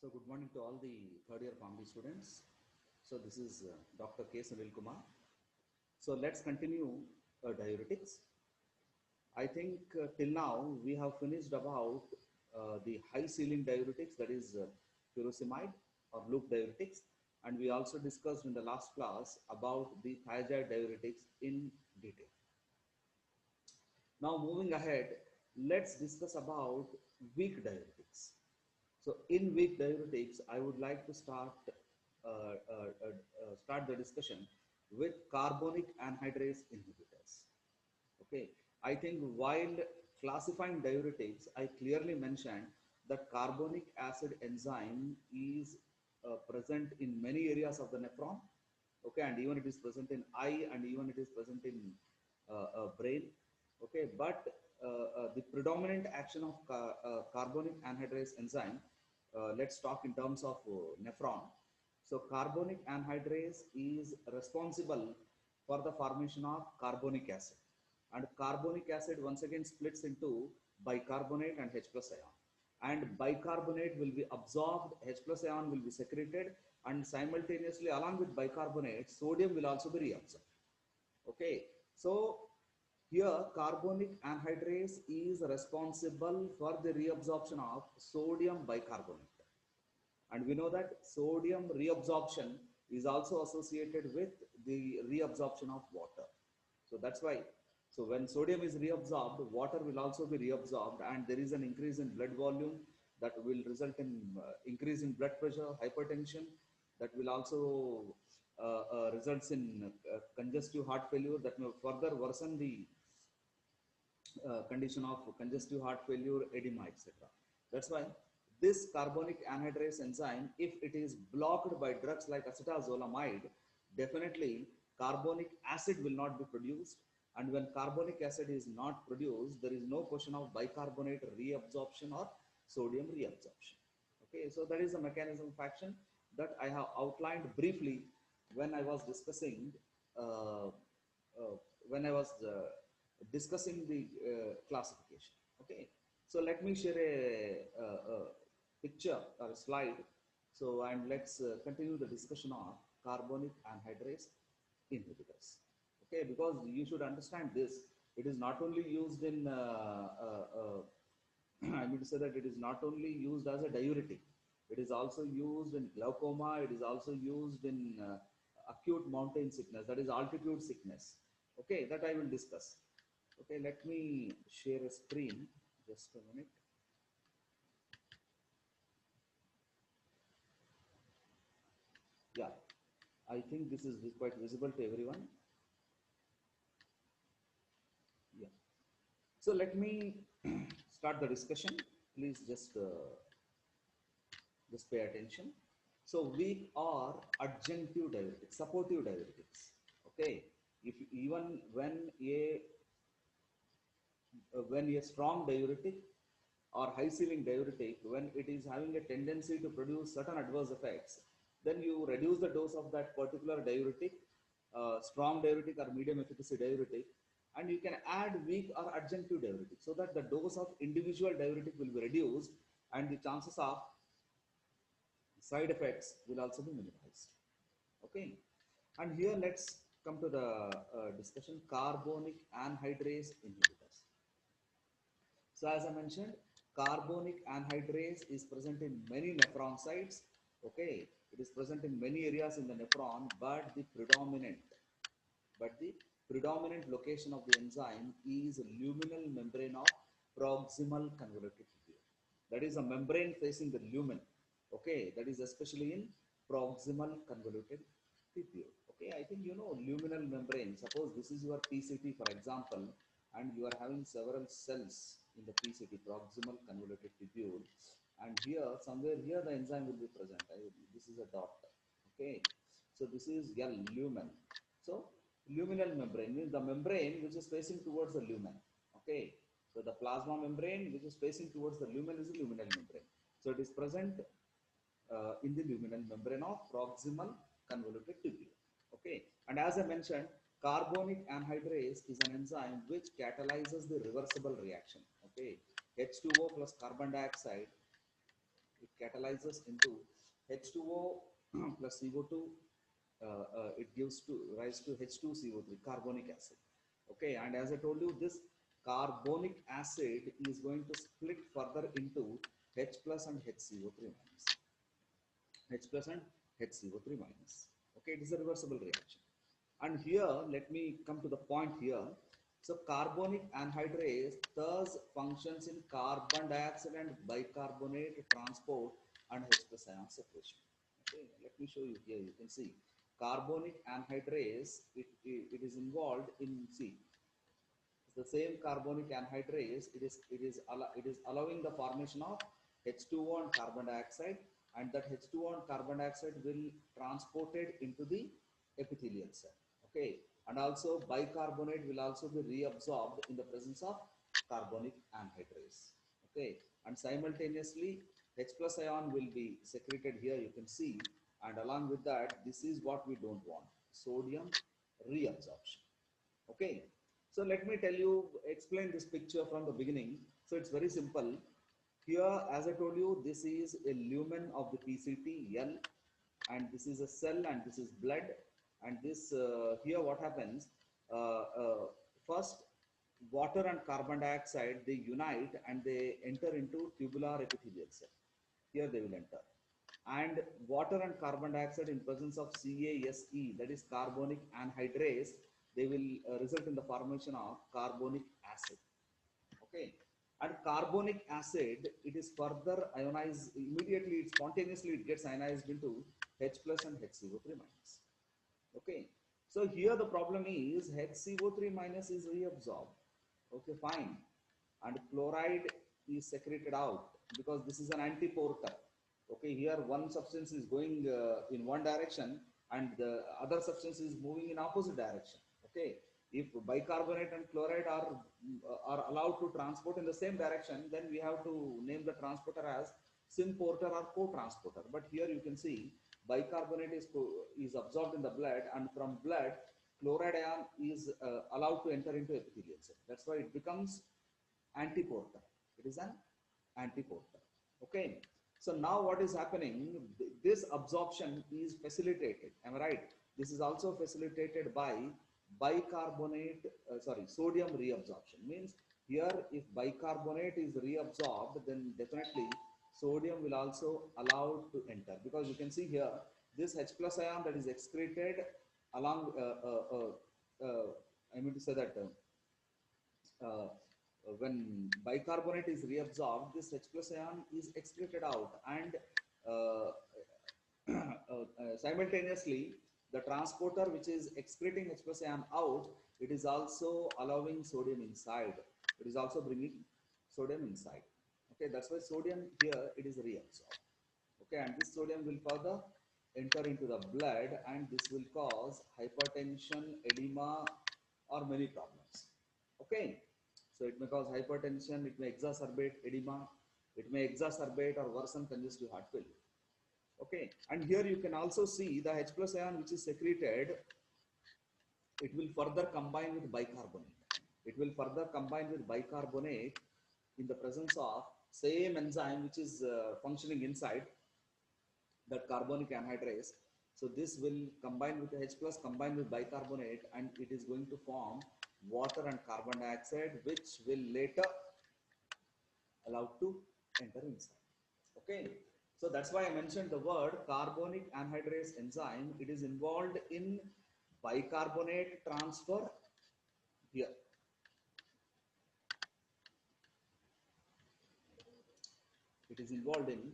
So good morning to all the third year PharmD students. So this is Dr. K.Sunil Kumar. So let's continue diuretics. I think till now we have finished about the high ceiling diuretics, that is furosemide or loop diuretics, and we also discussed in the last class about the thiazide diuretics in detail. Now moving ahead, let's discuss about weak diuretics. So in weak diuretics, I would like to start the discussion with carbonic anhydrase inhibitors. Okay, I think while classifying diuretics, I clearly mentioned that carbonic acid enzyme is present in many areas of the nephron. Okay, and even it is present in eye, and even it is present in brain. Okay, but the predominant action of carbonic anhydrase enzyme, let's talk in terms of nephron. So carbonic anhydrase is responsible for the formation of carbonic acid, and carbonic acid once again splits into bicarbonate and H plus ion, and bicarbonate will be absorbed, H plus ion will be secreted, and simultaneously along with bicarbonate sodium will also be reabsorbed. Okay, so here carbonic anhydrase is responsible for the reabsorption of sodium bicarbonate, and we know that sodium reabsorption is also associated with the reabsorption of water. So that's why, so when sodium is reabsorbed, water will also be reabsorbed, and there is an increase in blood volume that will result in increase in blood pressure, hypertension, that will also results in congestive heart failure, that may further worsen the condition of congestive heart failure, edema, etc. That's why this carbonic anhydrase enzyme, if it is blocked by drugs like acetazolamide, definitely carbonic acid will not be produced. And when carbonic acid is not produced, there is no question of bicarbonate reabsorption or sodium reabsorption. Okay, so that is the mechanism of action that I have outlined briefly when I was discussing uh, when I was discussing the classification. Okay, so let me share a picture or a slide. So, and let's continue the discussion on carbonic anhydrase inhibitors. Okay, because you should understand this. It is not only used in I mean to say that it is not only used as a diuretic, it is also used in glaucoma, it is also used in acute mountain sickness, that is altitude sickness. Okay, that I will discuss. Okay, let me share a screen, just a minute. Yeah, I think this is quite visible to everyone. Yeah. So let me start the discussion. Please just pay attention. So weak or adjunctive diuretics, supportive diuretics. Okay, if even when a strong diuretic or high ceiling diuretic, when it is having a tendency to produce certain adverse effects, then you reduce the dose of that particular diuretic, strong diuretic or medium efficacy diuretic, and you can add weak or adjunctive diuretic, so that the dose of individual diuretic will be reduced and the chances of side effects will also be minimized. Okay, and here let's come to the discussion carbonic anhydrase inhibitors. So as I mentioned, carbonic anhydrase is present in many nephron sites. Okay, it is present in many areas in the nephron, but the predominant location of the enzyme is luminal membrane of proximal convoluted tubule. That is a membrane facing the lumen. Okay, that is especially in proximal convoluted tubule. Okay, I think you know luminal membrane. Suppose this is your PCT, for example, and you are having several cells in the PCT, proximal convoluted tubule, and here somewhere here the enzyme will be present. This is a dot. Okay, so this is L, lumen. So luminal membrane means the membrane which is facing towards the lumen. Okay, so the plasma membrane which is facing towards the lumen is the luminal membrane. So it is present in the luminal membrane of proximal convoluted tubule. Okay, and as I mentioned, carbonic anhydrase is an enzyme which catalyzes the reversible reaction. Okay, H2O plus carbon dioxide it catalyzes into H2O plus CO2. It gives to rise to H2CO3, carbonic acid. Okay, and as I told you, this carbonic acid is going to split further into H plus and HCO3 minus. H plus and HCO3 minus. Okay, it is a reversible reaction. And here, let me come to the point here. So carbonic anhydrase thus functions in carbon dioxide and bicarbonate transport and H plus ion separation. Okay, let me show you here. You can see carbonic anhydrase. It is involved in, see, the same carbonic anhydrase. It is allowing the formation of H2O and carbon dioxide, and that H2O and carbon dioxide will transported into the epithelial cell. Okay, and also bicarbonate will also be reabsorbed in the presence of carbonic anhydrase. Okay, and simultaneously H plus ion will be secreted here. You can see, and along with that, this is what we don't want: sodium reabsorption. Okay, so let me tell you, explain this picture from the beginning. So it's very simple. Here, as I told you, this is a lumen of the PCT L, and this is a cell, and this is blood. And this here, what happens? First, water and carbon dioxide, they unite and they enter into tubular epithelial cell. Here they will enter, and water and carbon dioxide in presence of CaSe, that is carbonic anhydrase, they will result in the formation of carbonic acid. Okay, and carbonic acid, it is further ionized immediately. It spontaneously it gets ionized into H plus and HCO3 minus. Okay, so here the problem is HCO3 minus is reabsorbed. Okay, fine, and chloride is secreted out because this is an antiporter. Okay, here one substance is going in one direction and the other substance is moving in opposite direction. Okay, if bicarbonate and chloride are allowed to transport in the same direction, then we have to name the transporter as symporter or co-transporter. But here you can see bicarbonate is absorbed in the blood, and from blood chloride ion is allowed to enter into epithelial cell. That's why it becomes antiporter. It is an antiporter. Okay. So now what is happening? This absorption is facilitated. Am I right? This is also facilitated by bicarbonate, sodium reabsorption. Means here, if bicarbonate is reabsorbed, then definitely sodium will also allow to enter, because you can see here this H plus ion that is excreted along. I mean to say that. When bicarbonate is reabsorbed, this H plus ion is excreted out, and simultaneously the transporter which is excreting H plus ion out, it is also allowing sodium inside. It is also bringing sodium inside. Okay, that's why sodium here it is reabsorbed. Okay, and this sodium will further enter into the blood, and this will cause hypertension, edema, or many problems. Okay, so it may cause hypertension, it may exacerbate edema, it may exacerbate or worsen congestive heart failure. Okay, and here you can also see the H plus ion which is secreted, it will further combine with bicarbonate. It will further combine with bicarbonate in the presence of same enzyme which is functioning inside that carbonic anhydrase. So this will combine with H plus, combine with bicarbonate, and it is going to form water and carbon dioxide, which will later allow to enter inside. Okay, so that's why I mentioned the word carbonic anhydrase enzyme. It is involved in bicarbonate transfer here. It is involved in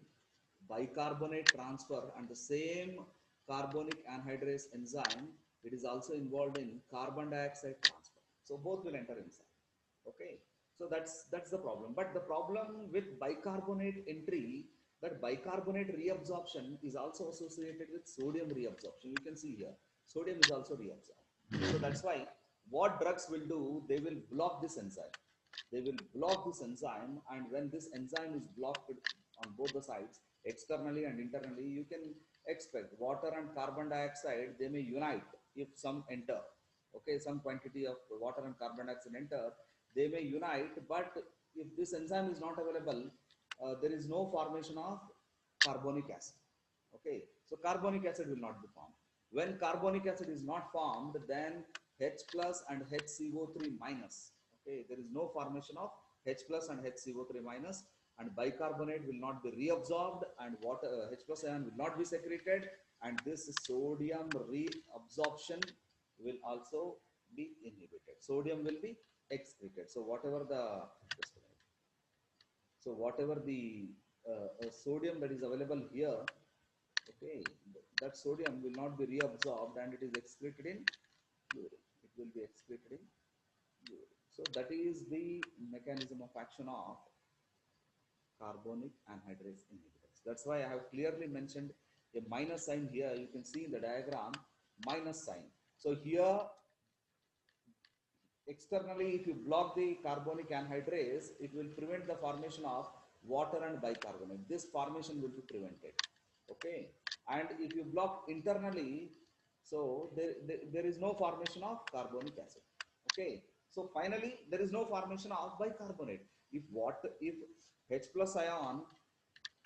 bicarbonate transfer, and the same carbonic anhydrase enzyme, it is also involved in carbon dioxide transfer. So both will enter inside. Okay, so that's the problem. But the problem with bicarbonate entry, that bicarbonate reabsorption is also associated with sodium reabsorption. You can see here sodium is also reabsorbed. So that's why what drugs will do, they will block this enzyme. They will block this enzyme, and when this enzyme is blocked on both the sides, externally and internally, you can expect water and carbon dioxide, they may unite if some enter. Okay, some quantity of water and carbon dioxide enter, they may unite, but if this enzyme is not available, there is no formation of carbonic acid. Okay, so carbonic acid will not be formed. When carbonic acid is not formed, then H plus and HCO3 minus. Okay, there is no formation of H plus and HCO3 minus, and bicarbonate will not be reabsorbed, and water H plus ion will not be secreted, and this sodium reabsorption will also be inhibited. Sodium will be excreted. So whatever the sodium that is available here, okay, that sodium will not be reabsorbed and it is excreted in urine. It will be excreted in urine. So that is the mechanism of action of carbonic anhydrase inhibitors. That's why I have clearly mentioned a minus sign here. You can see in the diagram minus sign. So here externally, if you block the carbonic anhydrase, it will prevent the formation of water and bicarbonate. This formation will be prevented. Okay. And if you block internally, so there is no formation of carbonic acid. Okay. So finally, there is no formation of bicarbonate. If H plus ion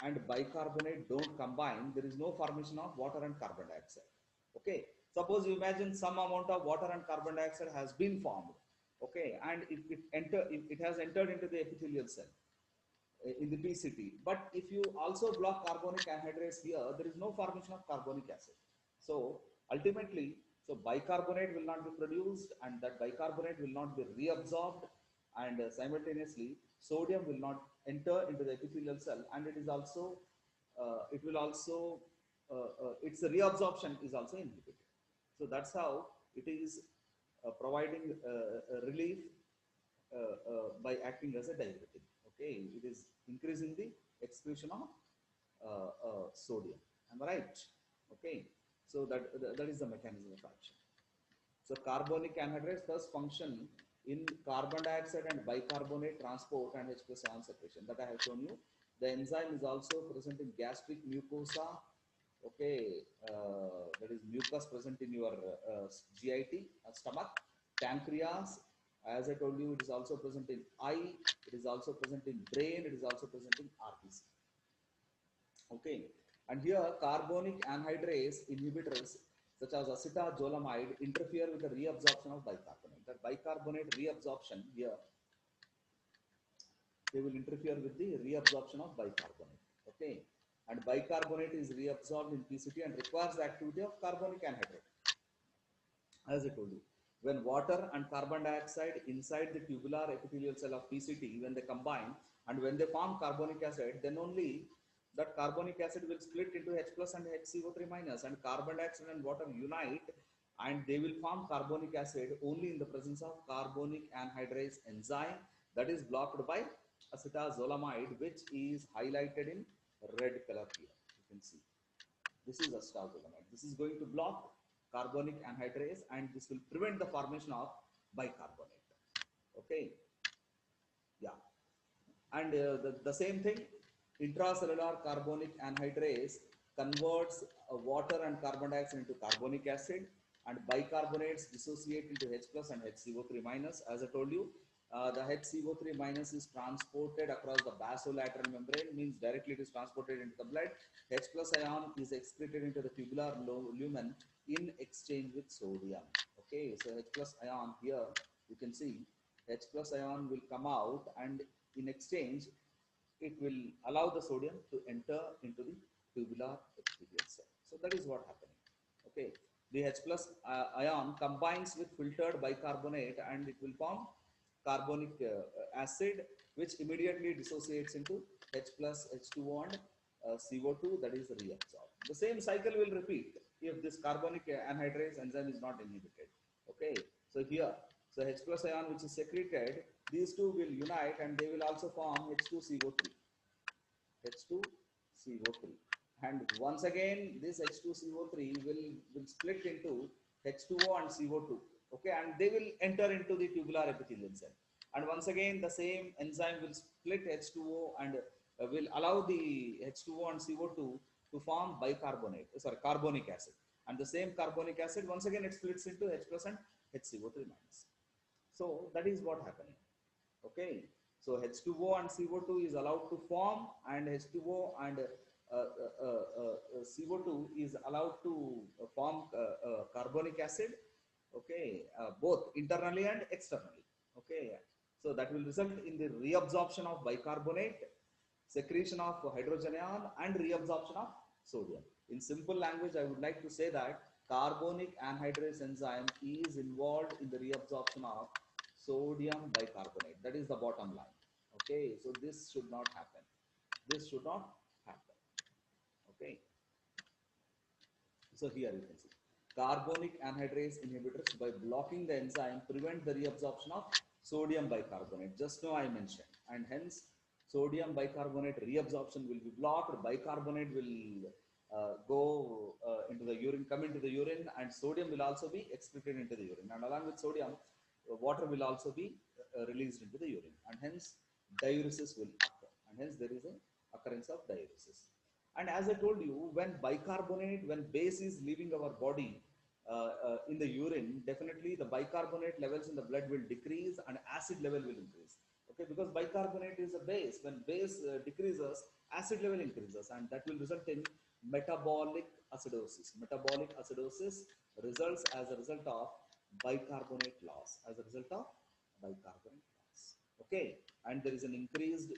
and bicarbonate don't combine, there is no formation of water and carbon dioxide. Okay. Suppose you imagine some amount of water and carbon dioxide has been formed. Okay. And if it has entered into the epithelial cell in the PCT. But if you also block carbonic anhydrase here, there is no formation of carbonic acid. So ultimately, so bicarbonate will not be produced, and that bicarbonate will not be reabsorbed, and simultaneously sodium will not enter into the epithelial cell, and it is also it will also its reabsorption is also inhibited. So that's how it is providing relief by acting as a diuretic. Okay, it is increasing the excretion of sodium. Am I right? Okay, so that is the mechanism of action. So carbonic anhydrase thus function in carbon dioxide and bicarbonate transport and H plus ion separation that I have shown you. The enzyme is also present in gastric mucosa. Okay, that is mucus present in your GIT, stomach, pancreas. As I told you, it is also present in eye. It is also present in brain. It is also present in RBC. Okay, and here carbonic anhydrase inhibitors such as acetazolamide interfere with the reabsorption of bicarbonate. That bicarbonate reabsorption here, they will interfere with the reabsorption of bicarbonate. Okay, and bicarbonate is reabsorbed in PCT and requires the activity of carbonic anhydrase. As I told you, when water and carbon dioxide inside the tubular epithelial cell of PCT, when they combine and when they form carbonic acid, then only that carbonic acid will split into H plus and HCO3 minus, and carbon dioxide and water unite and they will form carbonic acid only in the presence of carbonic anhydrase enzyme that is blocked by acetazolamide, which is highlighted in red color here. You can see. This is acetazolamide. This is going to block carbonic anhydrase and this will prevent the formation of bicarbonate. Okay. Yeah. And the same thing, intracellular carbonic anhydrase converts water and carbon dioxide into carbonic acid, and bicarbonates dissociate into H plus and HCO3 minus. As I told you, the HCO3 minus is transported across the basolateral membrane, means directly it is transported into the blood. H plus ion is excreted into the tubular lumen in exchange with sodium. Okay, so H plus ion here, you can see H plus ion will come out, and in exchange it will allow the sodium to enter into the tubular epithelial cell. So that is what happening. Okay, the H plus ion combines with filtered bicarbonate and it will form carbonic acid, which immediately dissociates into H plus H2O and CO2, that is reabsorbed. The same cycle will repeat if this carbonic anhydrase enzyme is not inhibited. Okay, so here, so H plus ion which is secreted, these two will unite and they will also form H2CO3. H2CO3. And once again, this H2CO3 will split into H2O and CO2. Okay, and they will enter into the tubular epithelial cell. And once again, the same enzyme will split H2O and will allow the H2O and CO2 to form carbonic acid. And the same carbonic acid, once again, it splits into H plus and HCO3 minus. So that is what happening. Okay, so H2O and CO2 is allowed to form, and H2O and CO2 is allowed to form carbonic acid, okay, both internally and externally, okay. So that will result in the reabsorption of bicarbonate, secretion of hydrogen ion, and reabsorption of sodium. In simple language, I would like to say that carbonic anhydrase enzyme is involved in the reabsorption of sodium bicarbonate. That is the bottom line. Okay, so this should not happen. This should not happen. Okay. So here you can see carbonic anhydrase inhibitors by blocking the enzyme prevent the reabsorption of sodium bicarbonate. Just now I mentioned, and hence sodium bicarbonate reabsorption will be blocked. Bicarbonate will go into the urine, come into the urine, and sodium will also be excreted into the urine. And along with sodium, water will also be released into the urine, and hence diuresis will occur. And hence there is a occurrence of diuresis. And as I told you, when bicarbonate, when base is leaving our body in the urine, definitely the bicarbonate levels in the blood will decrease and acid level will increase. Okay, because bicarbonate is a base. When base decreases, acid level increases, and that will result in metabolic acidosis. Metabolic acidosis results as a result of bicarbonate loss. As a result of bicarbonate loss. Okay, and there is an increase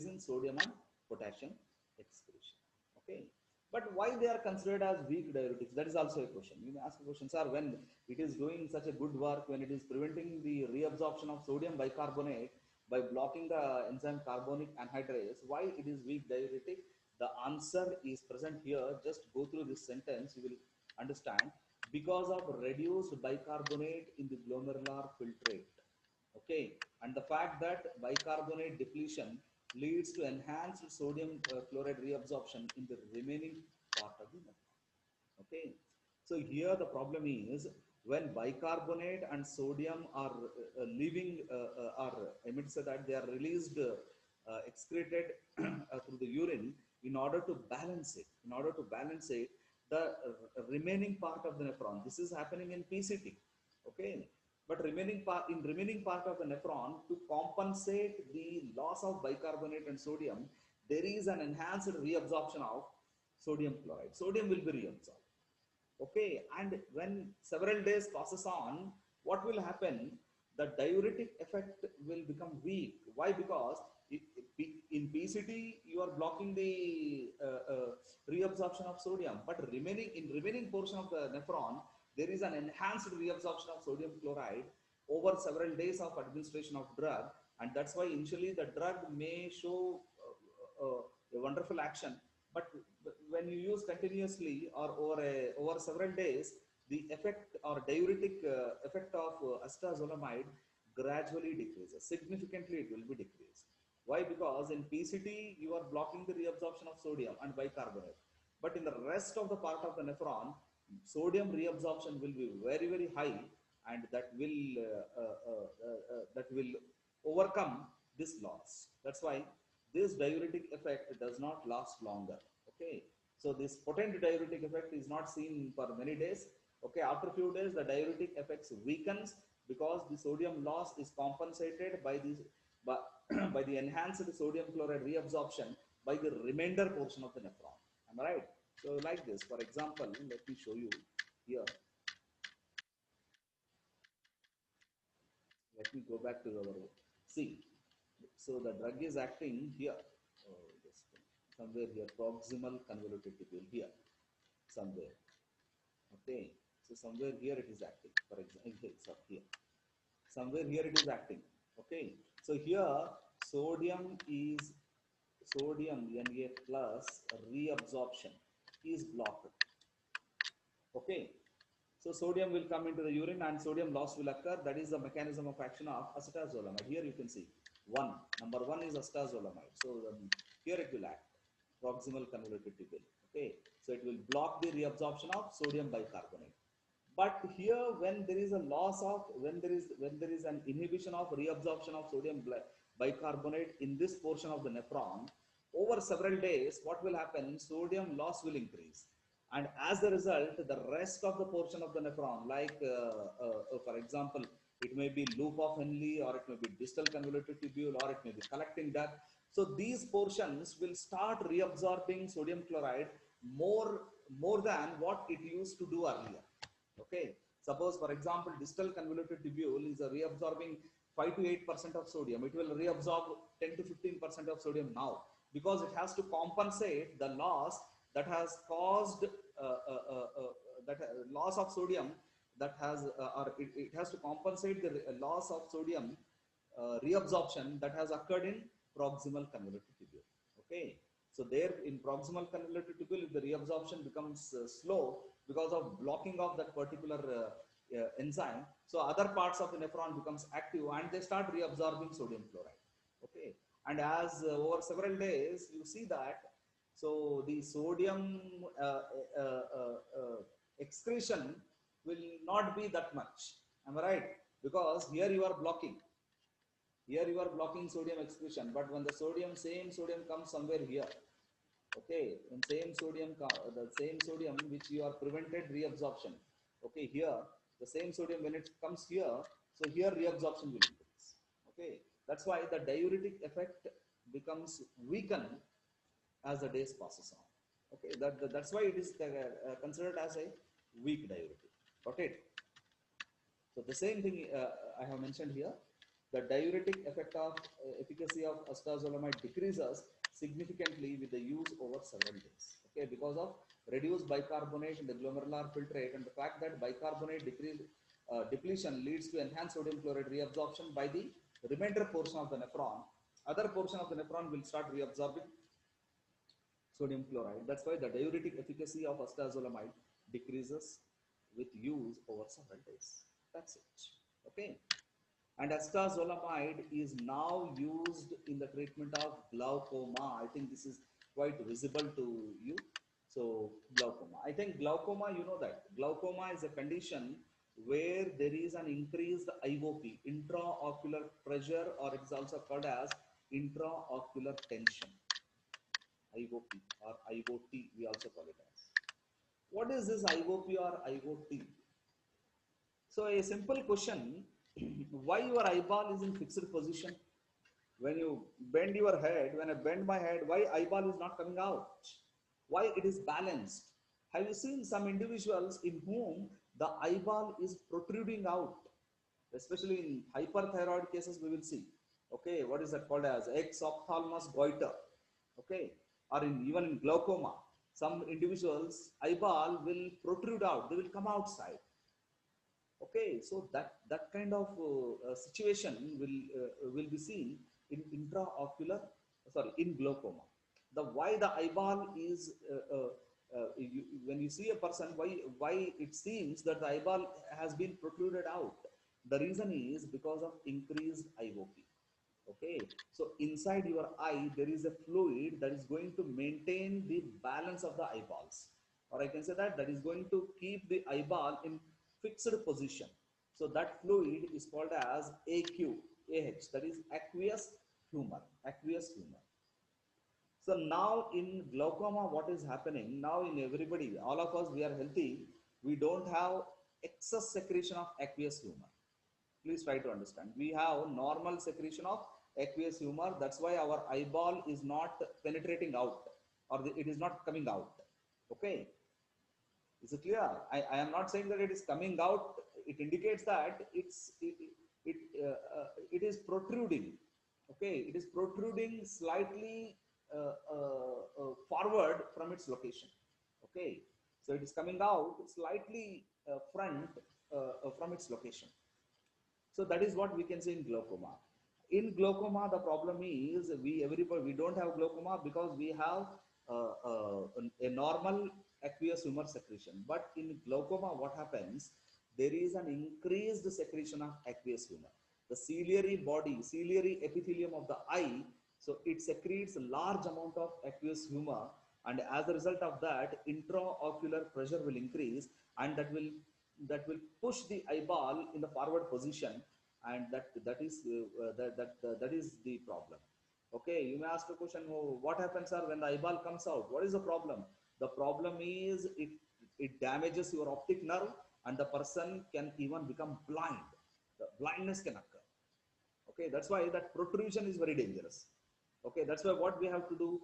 in sodium and potassium excretion. Okay, but why they are considered as weak diuretics? That is also a question. You may ask a question, sir, when it is doing such a good work, when it is preventing the reabsorption of sodium bicarbonate by blocking the enzyme carbonic anhydrase, why it is weak diuretic? The answer is present here. Just go through this sentence, you will understand. Because of reduced bicarbonate in the glomerular filtrate. Okay, and the fact that bicarbonate depletion leads to enhanced sodium chloride reabsorption in the remaining part of the nephron. Okay, so here the problem is when bicarbonate and sodium are leaving, I mean to say that they are released, excreted through the urine in order to balance it. In order to balance it, the remaining part of the nephron. This is happening in PCT. Okay, but remaining part of the nephron, to compensate the loss of bicarbonate and sodium, there is an enhanced reabsorption of sodium chloride. Sodium will be reabsorbed. Okay, and when several days passes on, what will happen? The diuretic effect will become weak. Why? Because in PCT you are blocking the reabsorption of sodium, but remaining portion of the nephron, there is an enhanced reabsorption of sodium chloride over several days of administration of drug, and that's why initially the drug may show a wonderful action, but when you use continuously or over several days, the effect or diuretic effect of acetazolamide gradually decreases. Significantly, it will be decreased. Why? Because in PCT, you are blocking the reabsorption of sodium and bicarbonate. But in the rest of the part of the nephron, sodium reabsorption will be very, very high, and that will overcome this loss. That's why this diuretic effect does not last longer. Okay, so this potent diuretic effect is not seen for many days. Okay, after few days the diuretic effects weakens because the sodium loss is compensated by this by, by the enhanced sodium chloride reabsorption by the remainder portion of the nephron. Am I right? So like this, for example, let me show you here. Let me go back to our see. So the drug is acting here. Oh, just somewhere here, proximal convoluted tubule here, somewhere. Okay, so somewhere here it is acting. For example, here, somewhere here it is acting. Okay, so here sodium Na plus reabsorption is blocked. Okay, so sodium will come into the urine and sodium loss will occur. That is the mechanism of action of acetazolamide. Here you can see number one is acetazolamide. So here it will act, proximal convoluted tubule. Okay, so it will block the reabsorption of sodium bicarbonate. But here, when there is a loss of, when there is an inhibition of reabsorption of sodium bicarbonate in this portion of the nephron, over several days, what will happen? Sodium loss will increase, and as a result, the rest of the portion of the nephron, like for example, it may be loop of Henle, or it may be distal convoluted tubule, or it may be collecting duct. So these portions will start reabsorbing sodium chloride more, more than what it used to do earlier. Okay. Suppose, for example, distal convoluted tubule is a reabsorbing 5 to 8% of sodium. It will reabsorb 10 to 15% of sodium now, because it has to compensate the loss that has caused that loss of sodium that has or it has to compensate the loss of sodium reabsorption that has occurred in proximal convoluted tubule. Okay, so there in proximal convoluted tubule, if the reabsorption becomes slow because of blocking of that particular enzyme, so other parts of the nephron becomes active and they start reabsorbing sodium chloride. Okay, and as over several days you see that, so the sodium excretion will not be that much. Am I right? Because here you are blocking. Here you are blocking sodium excretion, but when the sodium, same sodium comes somewhere here, okay, when same sodium, the same sodium which you are prevented reabsorption, okay, here, the same sodium when it comes here, so here reabsorption will increase, okay. That's why the diuretic effect becomes weakened as the days passes on, okay. That's why it is considered as a weak diuretic, got it? So the same thing I have mentioned here. The diuretic effect of efficacy of acetazolamide decreases significantly with the use over several days. Okay, because of reduced bicarbonate in the glomerular filtrate and the fact that bicarbonate depletion leads to enhanced sodium chloride reabsorption by the remainder portion of the nephron. Other portion of the nephron will start reabsorbing sodium chloride. That's why the diuretic efficacy of acetazolamide decreases with use over several days. That's it. Okay. And acetazolamide is now used in the treatment of glaucoma. I think this is quite visible to you. So glaucoma. I think glaucoma, you know that. Glaucoma is a condition where there is an increased IOP, intraocular pressure, or it is also called as intraocular tension. IOP or IOT, we also call it as. What is this IOP or IOT? So a simple question, why your eyeball is in fixed position? When you bend your head, when I bend my head, why eyeball is not coming out? Why it is balanced? Have you seen some individuals in whom the eyeball is protruding out? Especially in hyperthyroid cases, we will see. Okay, what is that called as? Exophthalmos goiter. Okay, or even in glaucoma, some individuals' eyeball will protrude out, they will come outside. Okay, so that kind of situation will be seen in intraocular, sorry, in glaucoma. The why the eyeball is when you see a person, why it seems that the eyeball has been protruded out. The reason is because of increased IOP. Okay, so inside your eye there is a fluid that is going to maintain the balance of the eyeballs, or I can say that is going to keep the eyeball in fixed position. So that fluid is called as AH, that is aqueous humor. Aqueous humor. So now in glaucoma, what is happening? Now in everybody, all of us, we are healthy. We don't have excess secretion of aqueous humor. Please try to understand. We have normal secretion of aqueous humor. That's why our eyeball is not penetrating out, or it is not coming out. Okay. Is it clear? I am not saying that it is coming out. It indicates that it is protruding. Okay, it is protruding slightly forward from its location. Okay, so it is coming out slightly front from its location. So that is what we can say in glaucoma. In glaucoma, the problem is we don't have glaucoma because we have a normal aqueous humor secretion. But in glaucoma, what happens? There is an increased secretion of aqueous humor. The ciliary epithelium of the eye, so it secretes a large amount of aqueous humor, and as a result of that, intraocular pressure will increase, and that will push the eyeball in the forward position, and that is the problem. Okay, you may ask a question, oh, what happens, sir, when the eyeball comes out? What is the problem? The problem is it damages your optic nerve, and the person can even become blind. The blindness can occur. Okay, that's why that protrusion is very dangerous. Okay, that's why what we have to do,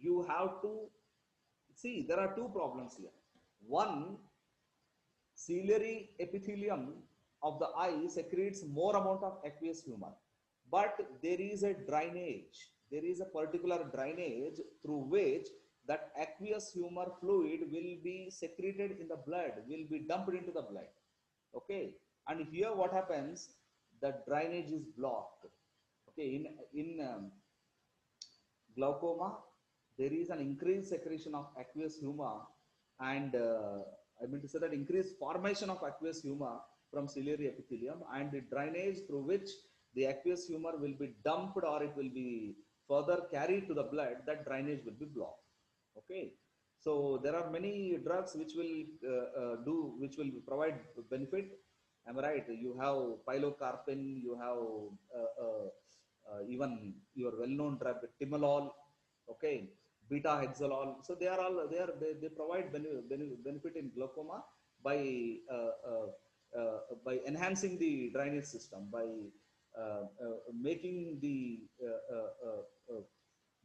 you have to see there are two problems here. One, ciliary epithelium of the eye secretes more amount of aqueous humor, but there is a drainage. There is a particular drainage through which that aqueous humor fluid will be secreted in the blood, will be dumped into the blood. Okay, and here what happens? The drainage is blocked. Okay, in glaucoma, there is an increased secretion of aqueous humor, and I mean to say that increased formation of aqueous humor from ciliary epithelium, and the drainage through which the aqueous humor will be dumped or it will be further carried to the blood, that drainage will be blocked. Okay, so there are many drugs which will which will provide benefit. Am I right? You have pilocarpine, you have even your well-known drug timolol, okay, beta hexalol. So they are all they provide benefit in glaucoma by uh, uh, by enhancing the drainage system, by making the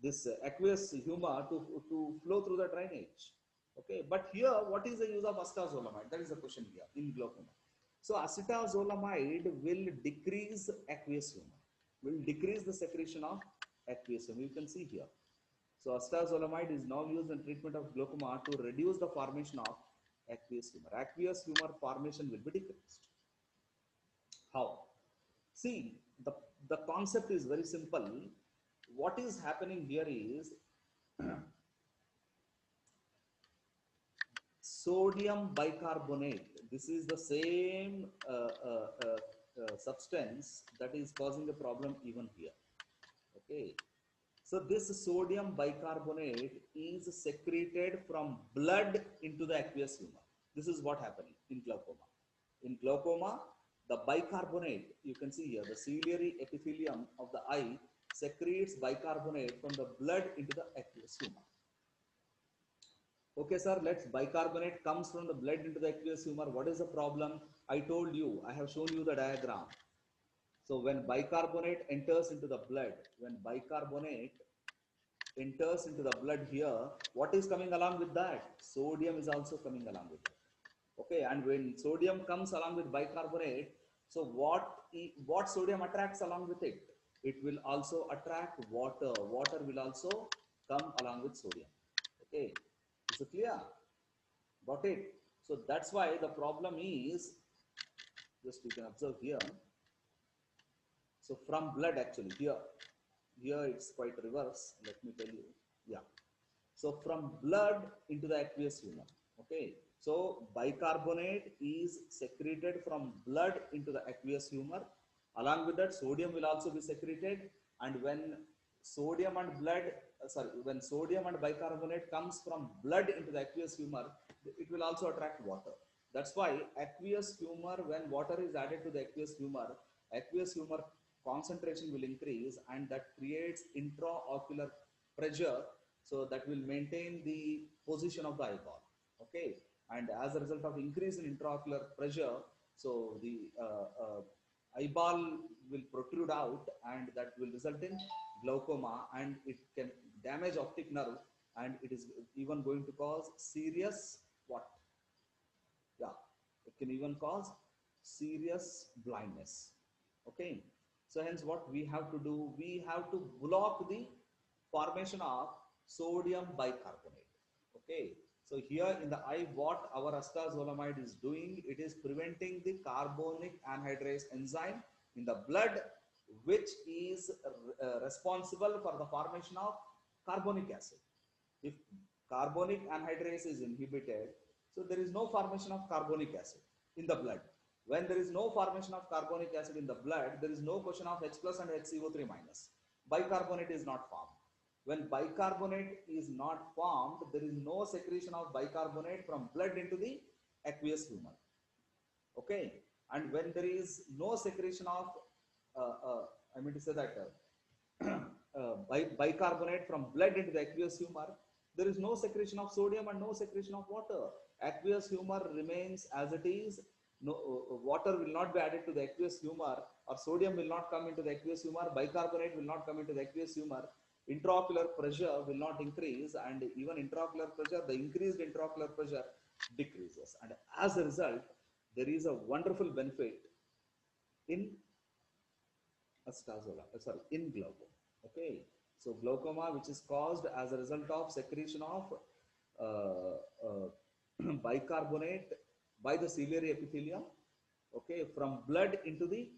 this aqueous humor to flow through the drainage. Okay, but here what is the use of acetazolamide? That is the question here in glaucoma. So acetazolamide will decrease aqueous humor, will decrease the secretion of aqueous humor. You can see here. So acetazolamide is now used in treatment of glaucoma to reduce the formation of aqueous humor. Aqueous humor formation will be decreased. How? See, the concept is very simple. What is happening here is sodium bicarbonate. This is the same substance that is causing the problem even here. Okay. So this sodium bicarbonate is secreted from blood into the aqueous humor. This is what happening in glaucoma. In glaucoma, the bicarbonate, you can see here, the ciliary epithelium of the eye secretes bicarbonate from the blood into the aqueous humor. Okay, sir, let's bicarbonate comes from the blood into the aqueous humor. What is the problem? I told you, I have shown you the diagram. So when bicarbonate enters into the blood, when bicarbonate enters into the blood here, what is coming along with that? Sodium is also coming along with it. Okay, and when sodium comes along with bicarbonate, so what sodium attracts along with it? It will also attract water. Water will also come along with sodium. Okay, is it clear? Got it? So that's why the problem is, just you can observe here. So from blood actually here it's quite reverse. Let me tell you. Yeah. So from blood into the aqueous humor. Okay. So bicarbonate is secreted from blood into the aqueous humor. Along with that, sodium will also be secreted. And when sodium and when sodium and bicarbonate comes from blood into the aqueous humor, it will also attract water. That's why aqueous humor, when water is added to the aqueous humor concentration will increase, and that creates intraocular pressure, so that will maintain the position of the eyeball. Okay, and as a result of increase in intraocular pressure, so the eyeball will protrude out, and that will result in glaucoma, and it can damage optic nerve, and it is even going to cause serious what? Yeah, it can even cause serious blindness. Okay, so hence what we have to do, we have to block the formation of sodium bicarbonate. Okay, so here in the eye, what our acetazolamide is doing, it is preventing the carbonic anhydrase enzyme in the blood, which is responsible for the formation of carbonic acid. If carbonic anhydrase is inhibited, so there is no formation of carbonic acid in the blood. When there is no formation of carbonic acid in the blood, there is no question of H plus and HCO3 minus. Bicarbonate is not formed. When bicarbonate is not formed, there is no secretion of bicarbonate from blood into the aqueous humor. Okay, and when there is no secretion of, I mean to say that bicarbonate from blood into the aqueous humor, there is no secretion of sodium and no secretion of water. Aqueous humor remains as it is. No, water will not be added to the aqueous humor, or sodium will not come into the aqueous humor, bicarbonate will not come into the aqueous humor. intraocular pressure will not increase, and even intraocular pressure, the increased intraocular pressure decreases. And as a result, there is a wonderful benefit in in glaucoma. Okay, so glaucoma, which is caused as a result of secretion of uh, uh, bicarbonate by the ciliary epithelium, okay, from blood into the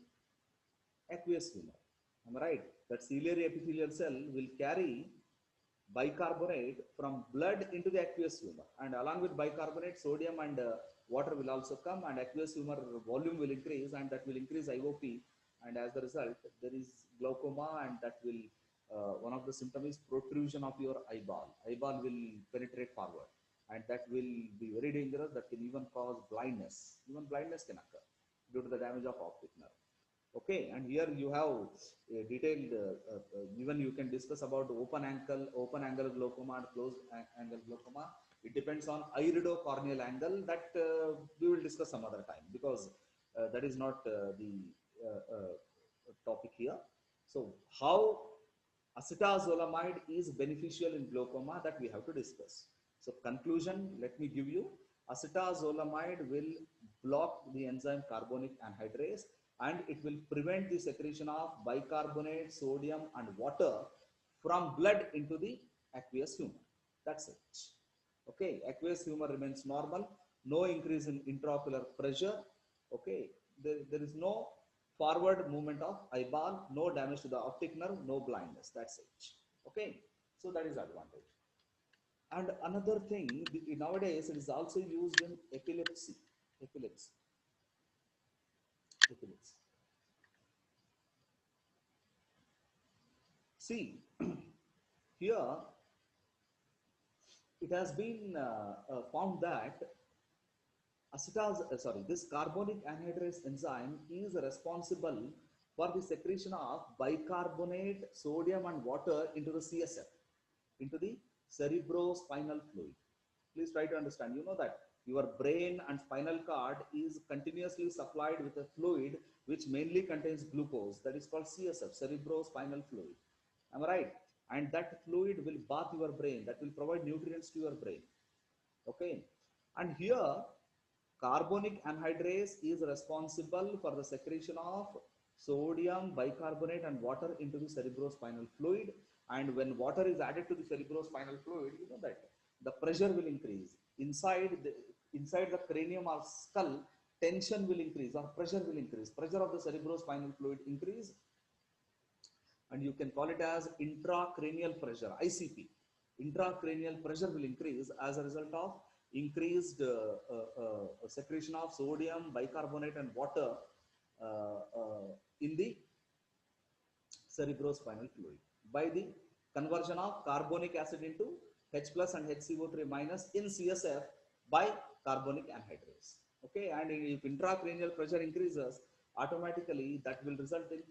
aqueous humor. Am I right? That ciliary epithelial cell will carry bicarbonate from blood into the aqueous humor, and along with bicarbonate, sodium and water will also come, and aqueous humor volume will increase, and that will increase IOP, and as a result there is glaucoma, and that will one of the symptoms is protrusion of your eyeball will penetrate forward, and that will be very dangerous. That can even cause blindness. Even blindness can occur due to the damage of optic nerve. Okay, and here you have a detailed, even you can discuss about open angle glaucoma and closed angle glaucoma. It depends on iridocorneal angle, that we will discuss some other time, because that is not the topic here. So how acetazolamide is beneficial in glaucoma, that we have to discuss. So conclusion, let me give you. Acetazolamide will block the enzyme carbonic anhydrase, and it will prevent the secretion of bicarbonate, sodium and water from blood into the aqueous humor. That's it. Okay, aqueous humor remains normal, no increase in intraocular pressure. Okay, there is no forward movement of eyeball, no damage to the optic nerve, no blindness. That's it. Okay, so that is advantage. And another thing, nowadays it is also used in epilepsy. Epilepsy. Epilepsy. See, here it has been found that this carbonic anhydrase enzyme is responsible for the secretion of bicarbonate, sodium and water into the CSF, into the cerebrospinal fluid. Please try to understand. You know that your brain and spinal cord is continuously supplied with a fluid which mainly contains glucose. That is called CSF, cerebrospinal fluid. Am I right? And that fluid will bath your brain. That will provide nutrients to your brain. Okay. And here, carbonic anhydrase is responsible for the secretion of sodium, bicarbonate and water into the cerebrospinal fluid. And when water is added to the cerebrospinal fluid, you know that the pressure will increase. Inside the cranium or skull, tension will increase or pressure will increase. Pressure of the cerebrospinal fluid increase, and you can call it as intracranial pressure, ICP. Intracranial pressure will increase as a result of increased secretion of sodium, bicarbonate and water in the cerebrospinal fluid by the conversion of carbonic acid into H plus and HCO3 minus in CSF by carbonic anhydrase. Okay, and if intracranial pressure increases, automatically that will result in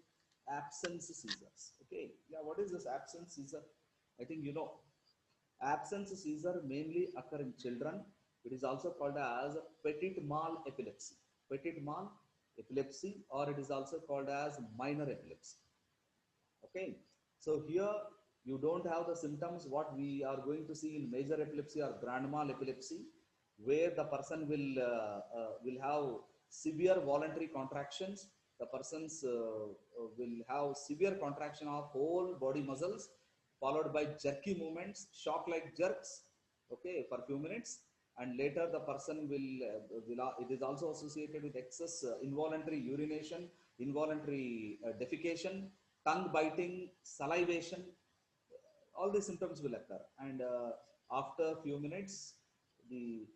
absence seizures. Okay, yeah, what is this absence seizure? I think you know. Absence seizure mainly occur in children. It is also called as petit mal epilepsy. Petit mal epilepsy, or it is also called as minor epilepsy. Okay, so here you don't have the symptoms what we are going to see in major epilepsy or grand mal epilepsy, where the person will have severe voluntary contractions. The persons will have severe contraction of whole body muscles, followed by jerky movements, shock like jerks, okay, for few minutes, and later the person it is also associated with excess involuntary urination, involuntary defecation, tongue biting, salivation. All these symptoms will occur, and after few minutes, the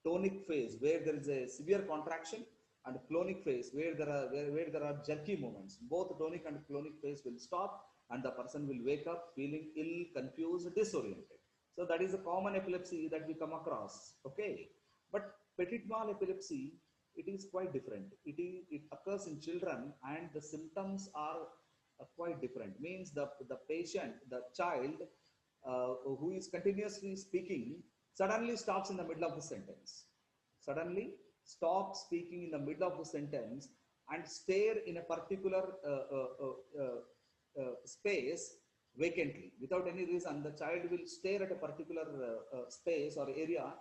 tonic phase where there is a severe contraction, and clonic phase where there are jerky movements, both tonic and clonic phase will stop, and the person will wake up feeling ill, confused, disoriented. So that is a common epilepsy that we come across. Okay, but petit mal epilepsy, it is quite different. It occurs in children, and the symptoms are quite different. Means the patient, the child who is continuously speaking, suddenly stops in the middle of the sentence. Suddenly stop speaking in the middle of the sentence and stare in a particular space vacantly without any reason, the child will stare at a particular space or area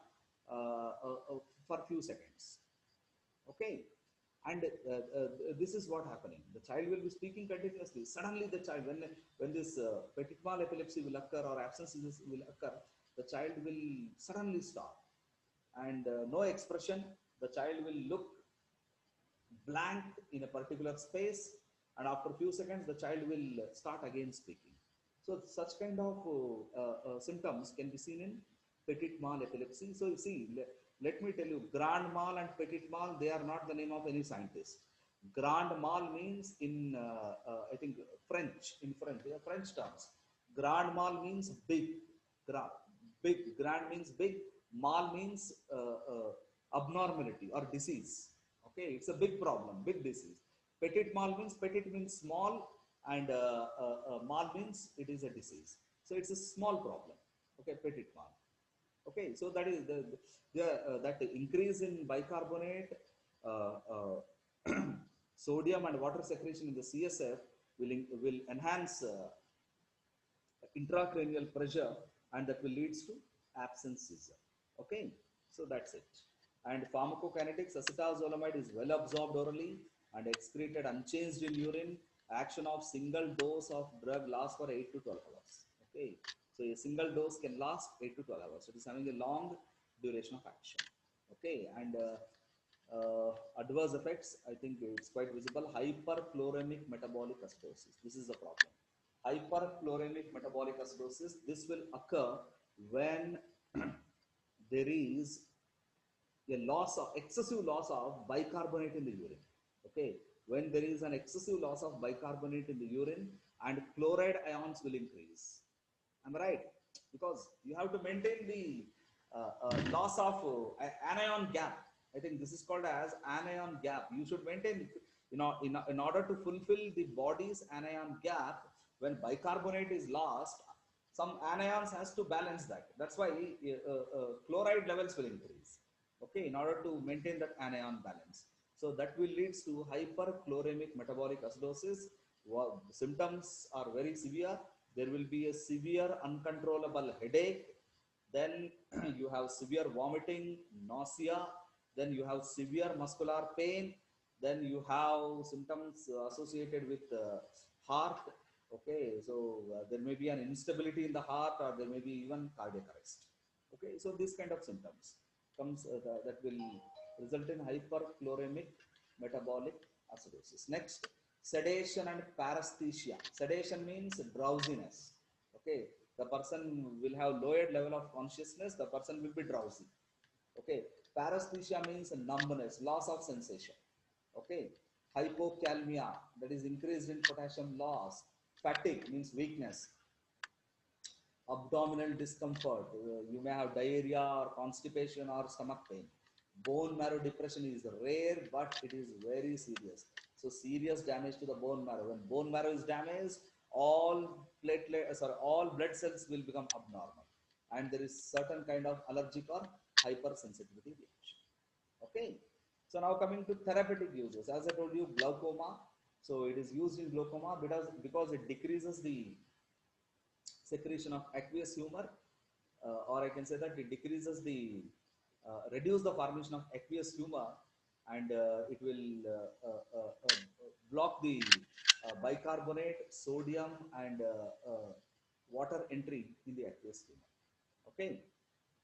for few seconds. Okay, and this is what happening. The child will be speaking continuously. Suddenly, the child, when this petit mal epilepsy will occur or absences will occur, the child will suddenly stop and no expression. The child will look blank in a particular space, and after a few seconds the child will start again speaking. So such kind of symptoms can be seen in petit mal epilepsy. So you see, let me tell you, grand mal and petit mal, they are not the name of any scientist. Grand mal means in I think French, French terms, grand mal means big. Gra- Big, grand means big, mal means abnormality or disease. Okay, it's a big problem, big disease. Petit mal means, petit means small, and mal means it is a disease. So it's a small problem. Okay, petit mal. Okay, so that is that increase in bicarbonate, uh, sodium and water secretion in the CSF will enhance intracranial pressure, and that will leads to absence seizure. Okay, so that's it. And pharmacokinetics, acetazolamide is well absorbed orally and excreted unchanged in urine. Action of single dose of drug lasts for 8 to 12 hours. Okay, so a single dose can last 8 to 12 hours. It is having a long duration of action. Okay, and adverse effects, I think it's quite visible. Hyperchloremic metabolic acidosis, this is the problem. Hyperchloremic metabolic acidosis, this will occur when there is a loss of excessive loss of bicarbonate in the urine. Okay, when there is an excessive loss of bicarbonate in the urine, and chloride ions will increase. Am I right? Because you have to maintain the loss of anion gap. I think this is called as anion gap. You should maintain, in order to fulfill the body's anion gap. When bicarbonate is lost, some anions has to balance that. That's why chloride levels will increase. Okay, in order to maintain that anion balance. So that will leads to hyperchloremic metabolic acidosis. Symptoms are very severe. There will be a severe uncontrollable headache. Then you have severe vomiting, nausea. Then you have severe muscular pain. Then you have symptoms associated with heart. Okay, so there may be an instability in the heart, or there may be even cardiac arrest. Okay, so these kind of symptoms comes that will result in hyperchloremic metabolic acidosis. Next, sedation and paresthesia. Sedation means drowsiness. Okay, the person will have lowered level of consciousness, the person will be drowsy. Okay, paresthesia means numbness, loss of sensation. Okay, hypokalemia, that is increased in potassium loss. Fatigue means weakness. Abdominal discomfort, you may have diarrhea or constipation or stomach pain. Bone marrow depression is rare, but it is very serious. So serious damage to the bone marrow. When bone marrow is damaged, all all blood cells will become abnormal, and there is certain kind of allergic or hypersensitivity reaction. Okay, so now coming to therapeutic uses. As I told you, glaucoma. So it is used in glaucoma because it decreases the secretion of aqueous humor, or I can say that it decreases the reduce the formation of aqueous humor, and it will block the bicarbonate, sodium, and water entry in the aqueous humor. Okay,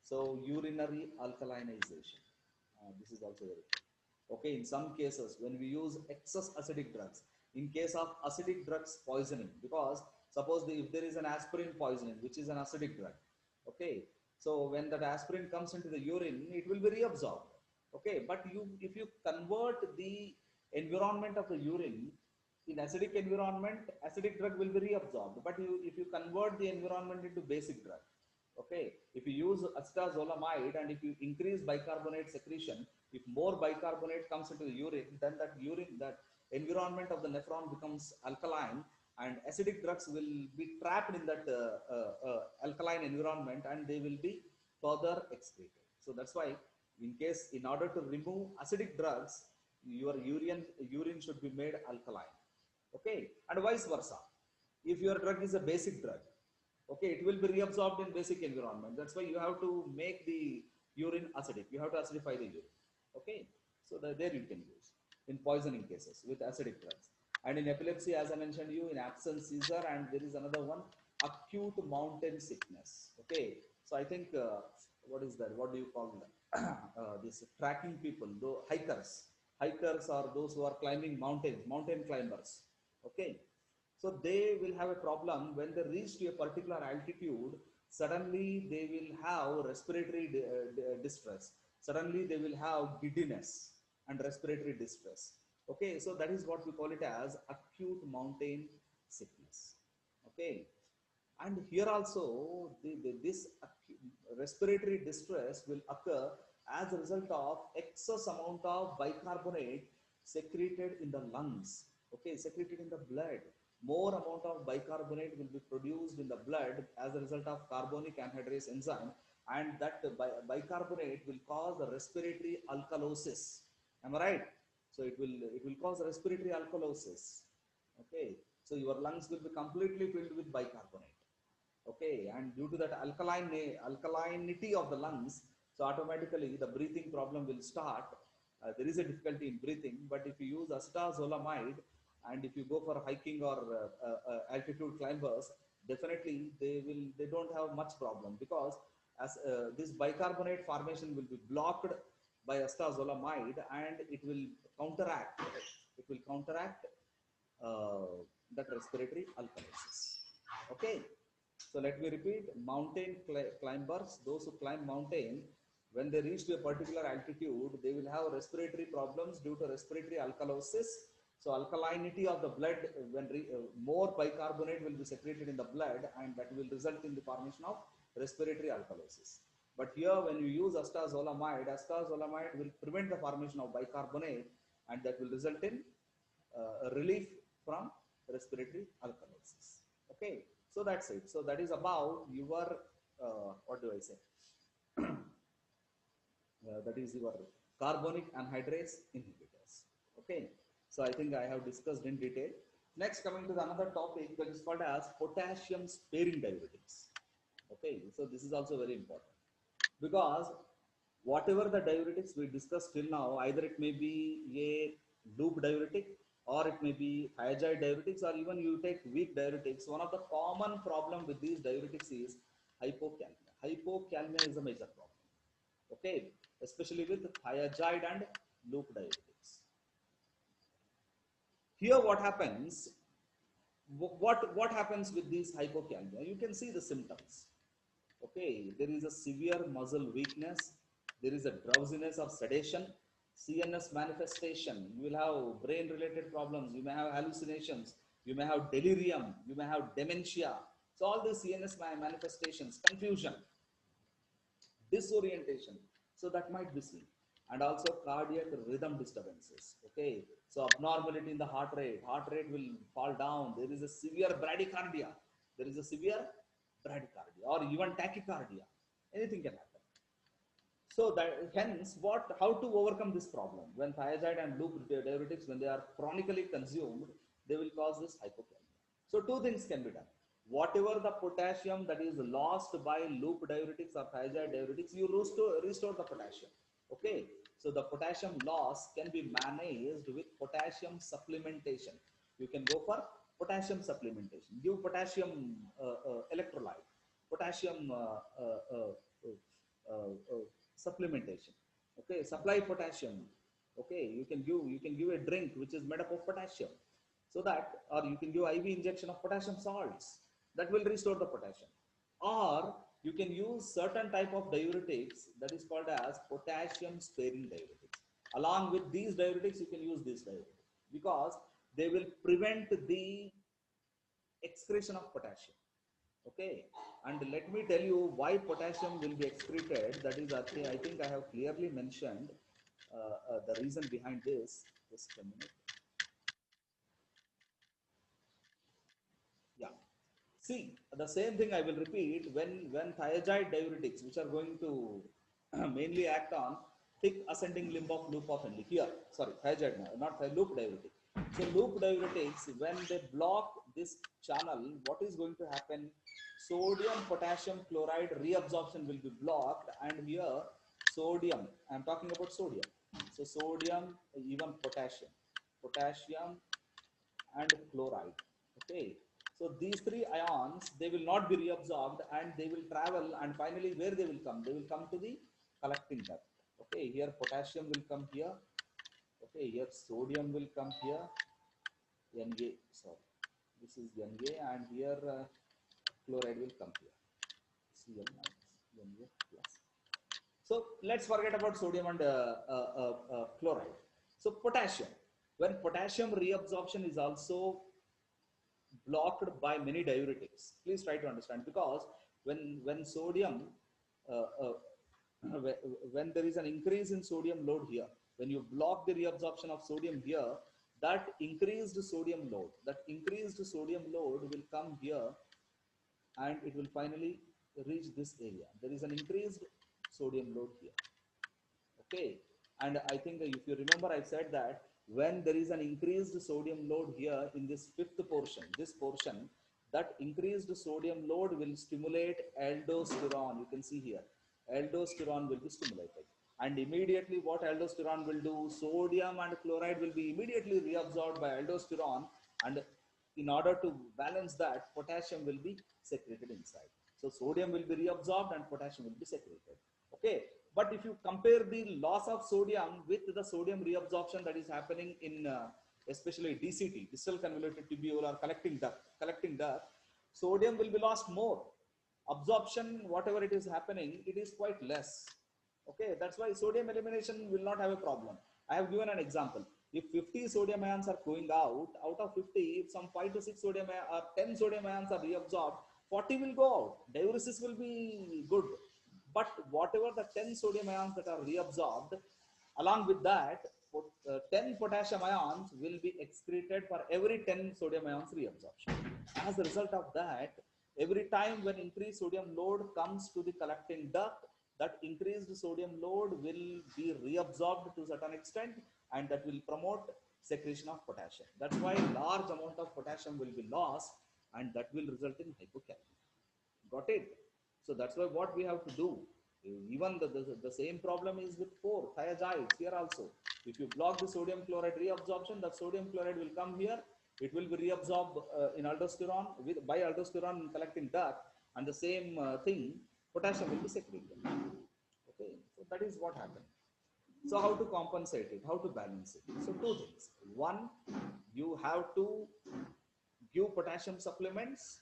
so urinary alkalinization. This is also very important. Okay, in some cases, when we use excess acidic drugs, in case of acidic drugs poisoning, because suppose if there is an aspirin poisoning, which is an acidic drug, okay, so when that aspirin comes into the urine, it will be reabsorbed. Okay, but if you convert the environment of the urine in acidic environment, acidic drug will be reabsorbed. But if you convert the environment into basic drug, okay, if you use acetazolamide and if you increase bicarbonate secretion, if more bicarbonate comes into the urine, then that environment of the nephron becomes alkaline, and acidic drugs will be trapped in that alkaline environment, and they will be further excreted. So that's why, in order to remove acidic drugs, your urine should be made alkaline. Okay, and vice versa. If your drug is a basic drug, okay, it will be reabsorbed in basic environment. That's why you have to make the urine acidic. You have to acidify the urine. Okay, so there you can use in poisoning cases with acidic drugs. And in epilepsy, as I mentioned you, in absence seizure, and there is another one, acute mountain sickness. Okay, so I think what is that? What do you call that? This tracking people, though hikers. Hikers are those who are climbing mountains, mountain climbers. Okay, so they will have a problem when they reach to a particular altitude. Suddenly they will have respiratory distress. Suddenly they will have giddiness and respiratory distress. Okay, so that is what we call it as acute mountain sickness. Okay, and here also this respiratory distress will occur as a result of excess amount of bicarbonate secreted in the lungs. Okay, secreted in the blood. More amount of bicarbonate will be produced in the blood as a result of carbonic anhydrase enzyme, and that bicarbonate will cause the respiratory alkalosis. Am I right? So it will cause respiratory alkalosis. Okay, so your lungs will be completely filled with bicarbonate. Okay, and due to that alkalinity of the lungs, so automatically the breathing problem will start. There is a difficulty in breathing, but if you use acetazolamide and if you go for hiking or altitude climbers, definitely they don't have much problem, because as this bicarbonate formation will be blocked by acetazolamide, and it will counteract that respiratory alkalosis. Okay, so let me repeat: mountain climbers, those who climb mountain, when they reach to a particular altitude, they will have respiratory problems due to respiratory alkalosis. So alkalinity of the blood, when more bicarbonate will be secreted in the blood, and that will result in the formation of respiratory alkalosis. But here, when you use acetazolamide will prevent the formation of bicarbonate, and that will result in relief from respiratory alkalosis. Okay, so that's it. So that is about your what do I say? That is your carbonic anhydrase inhibitors. Okay, so I think I have discussed in detail. Next, coming to the another topic that is called as potassium sparing diuretics. Okay, so this is also very important, because whatever the diuretics we discussed till now, either it may be a loop diuretic, or it may be thiazide diuretics, or even you take weak diuretics. One of the common problem with these diuretics is hypokalemia. Hypokalemia is a major problem. Okay, especially with thiazide and loop diuretics. Here, what happens? What happens with these hypokalemia? You can see the symptoms. Okay, there is a severe muscle weakness, there is a drowsiness or sedation, CNS manifestation, you will have brain related problems, you may have hallucinations, you may have delirium, you may have dementia. So all these CNS manifestations, confusion, disorientation, so that might be seen. And also cardiac rhythm disturbances. Okay, so abnormality in the heart rate will fall down, there is a severe bradycardia, there is a severe bradycardia, or even tachycardia, anything can happen. So that hence, how to overcome this problem? When thiazide and loop diuretics, when they are chronically consumed, they will cause this hypokalemia. So two things can be done. Whatever the potassium that is lost by loop diuretics or thiazide diuretics, you restore the potassium. Okay, so the potassium loss can be managed with potassium supplementation. You can go for potassium supplementation. Give potassium electrolyte, potassium supplementation. Okay, supply potassium. Okay, you can give a drink which is made up of potassium, so that, or you can give IV injection of potassium salts, that will restore the potassium. Or you can use certain type of diuretics that is called as potassium sparing diuretics. Along with these diuretics, you can use these diuretics, because they will prevent the excretion of potassium. Okay, and let me tell you why potassium will be excreted. That is, I think I have clearly mentioned the reason behind this. Just a minute. Yeah. See, the same thing I will repeat. When thiazide diuretics, which are going to mainly act on thick ascending limb of loop of Henle. Here, sorry, thiazide, not loop diuretic. So loop diuretics, when they block this channel, what is going to happen? Sodium potassium chloride reabsorption will be blocked, and here sodium, I am talking about sodium. So sodium, even potassium and chloride. Okay. So these three ions, they will not be reabsorbed and they will travel, and finally where they will come? They will come to the collecting duct. Okay, here potassium will come here. Okay, here sodium will come here. Na, sorry, this is Na, and here chloride will come here. Cl minus, Na plus. So let's forget about sodium and chloride. So potassium, when potassium reabsorption is also blocked by many diuretics. Please try to understand, because when sodium uh, uh, when there is an increase in sodium load here, when you block the reabsorption of sodium here, that increased sodium load will come here, and it will finally reach this area. There is an increased sodium load here. Okay, and I think if you remember, I said that when there is an increased sodium load here in this fifth portion, that increased sodium load will stimulate aldosterone. You can see here, aldosterone will be stimulated, and immediately what aldosterone will do? Sodium and chloride will be immediately reabsorbed by aldosterone, and in order to balance that, potassium will be secreted inside. So sodium will be reabsorbed and potassium will be secreted. Okay, but if you compare the loss of sodium with the sodium reabsorption that is happening in especially DCT, distal convoluted tubular collecting duct, sodium will be lost more. Absorption, whatever it is happening, it is quite less. Okay, that's why sodium elimination will not have a problem. I have given an example. If 50 sodium ions are going out of 50, if some 5 to 6 sodium or 10 sodium ions are reabsorbed, 40 will go out. Diuresis will be good. But whatever the 10 sodium ions that are reabsorbed, along with that, 10 potassium ions will be excreted for every 10 sodium ions reabsorption. As a result of that, every time when increased sodium load comes to the collecting duct, that increased sodium load will be reabsorbed to a certain extent, and that will promote secretion of potassium. That's why large amount of potassium will be lost, and that will result in hypokalemia. Got it? So that's why what we have to do, even the same problem is with thiazides here also. If you block the sodium chloride reabsorption, the sodium chloride will come here. It will be reabsorbed in aldosterone by aldosterone collecting duct, and the same thing, potassium will be secreted. Okay, so that is what happened. So how to compensate it? How to balance it? So two things. One, you have to give potassium supplements.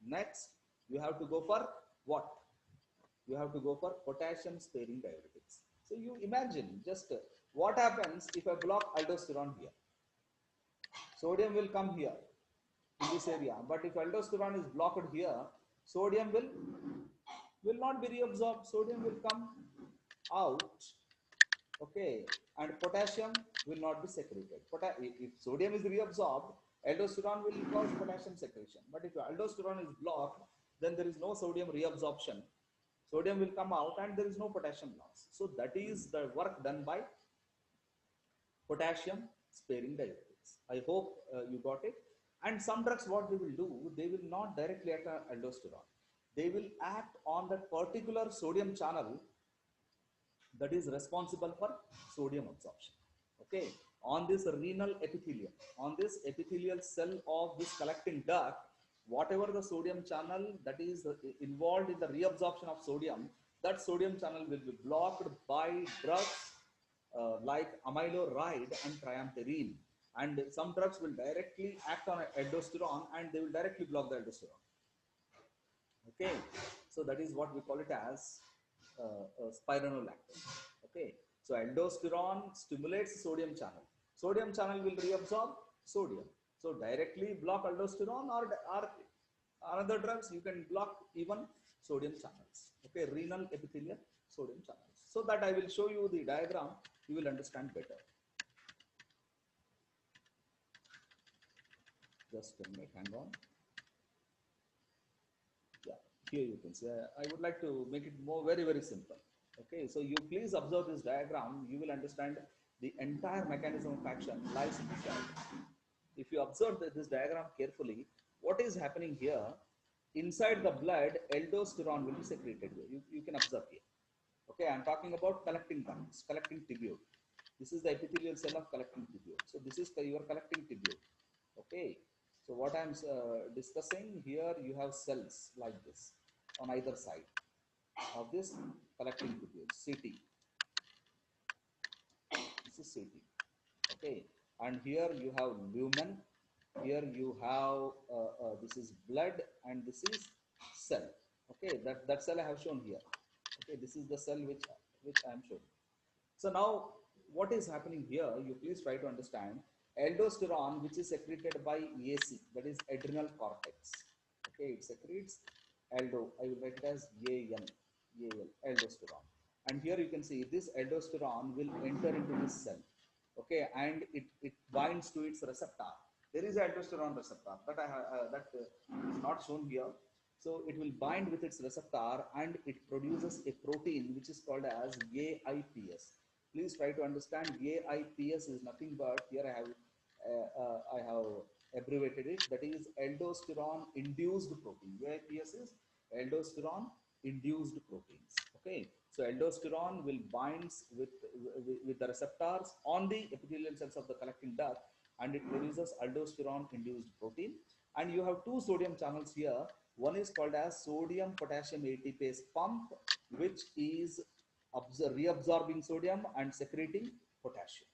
Next, you have to go for what? You have to go for potassium sparing diuretics. So you imagine just what happens if I block aldosterone here. Sodium will come here in this area, but if aldosterone is blocked here, sodium will not be reabsorbed. Sodium will come out. Okay, and potassium will not be secreted. If sodium is reabsorbed, aldosterone will cause potassium secretion. But if aldosterone is blocked, then there is no sodium reabsorption. Sodium will come out and there is no potassium loss. So that is the work done by potassium sparing diuretics. I hope you got it. And some drugs, what they will do, they will not directly act on aldosterone. They will act on that particular sodium channel that is responsible for sodium absorption. Okay, on this renal epithelium, on this epithelial cell of this collecting duct, whatever the sodium channel that is involved in the reabsorption of sodium, that sodium channel will be blocked by drugs like amiloride and triamterene. And some drugs will directly act on aldosterone and they will directly block the aldosterone. Okay, so that is what we call it as spironolactone. Okay, so aldosterone stimulates sodium channel. Sodium channel will reabsorb sodium. So directly block aldosterone, or another drugs you can block even sodium channels. Okay, renal epithelial sodium channels. So that I will show you the diagram, you will understand better. Just a minute, hang on. Yeah, here you can see. I would like to make it more very simple. Okay, so you please observe this diagram. You will understand the entire mechanism of action lies in this diagram. If you observe this diagram carefully, what is happening here? Inside the blood, aldosterone will be secreted here. You can observe here. Okay, I'm talking about collecting ducts, collecting tubule. This is the epithelial cell of collecting tubule. So this is your collecting tubule. Okay, so what I'm discussing here, you have cells like this on either side of this collecting tubule, CT. This is CT. Okay, and here you have lumen, here you have this is blood, and this is cell. Okay, that cell I have shown here. Okay, this is the cell which I am showing. So now what is happening here, you please try to understand. Aldosterone, which is secreted by AC, that is adrenal cortex. Okay, it secretes aldo, I will write it as aldosterone. And here you can see this aldosterone will enter into this cell. Okay, and it binds to its receptor. There is aldosterone receptor that is not shown here. So it will bind with its receptor and it produces a protein which is called as AIPS. Please try to understand, AIPS is nothing but, here I have abbreviated it, that is aldosterone induced protein. AIPS is aldosterone induced proteins. Okay, so aldosterone will binds with the receptors on the epithelial cells of the collecting duct, and it produces aldosterone induced protein. And you have two sodium channels here. One is called as sodium potassium ATPase pump, which is reabsorbing sodium and secreting potassium.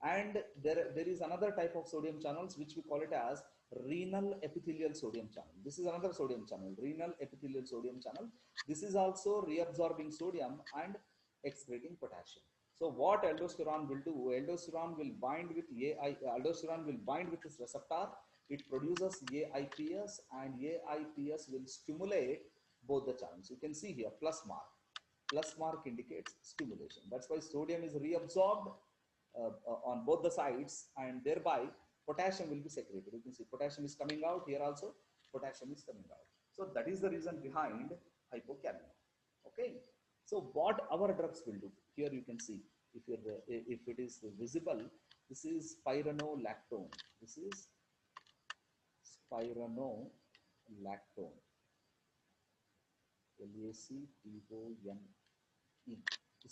And there is another type of sodium channels which we call it as renal epithelial sodium channel. This is another sodium channel, renal epithelial sodium channel. This is also reabsorbing sodium and excreting potassium. So what aldosterone will do? Aldosterone will bind with aldosterone will bind with its receptor. It produces AIPS, and AIPS will stimulate both the channels. You can see here plus mark. Plus mark indicates stimulation. That's why sodium is reabsorbed on both the sides, and thereby potassium will be secreted. You can see potassium is coming out here also. Potassium is coming out. So that is the reason behind hypokalemia. Okay. So what our drugs will do? Here you can see, if it is visible, this is spironolactone. This is spironolactone. LACTONE. This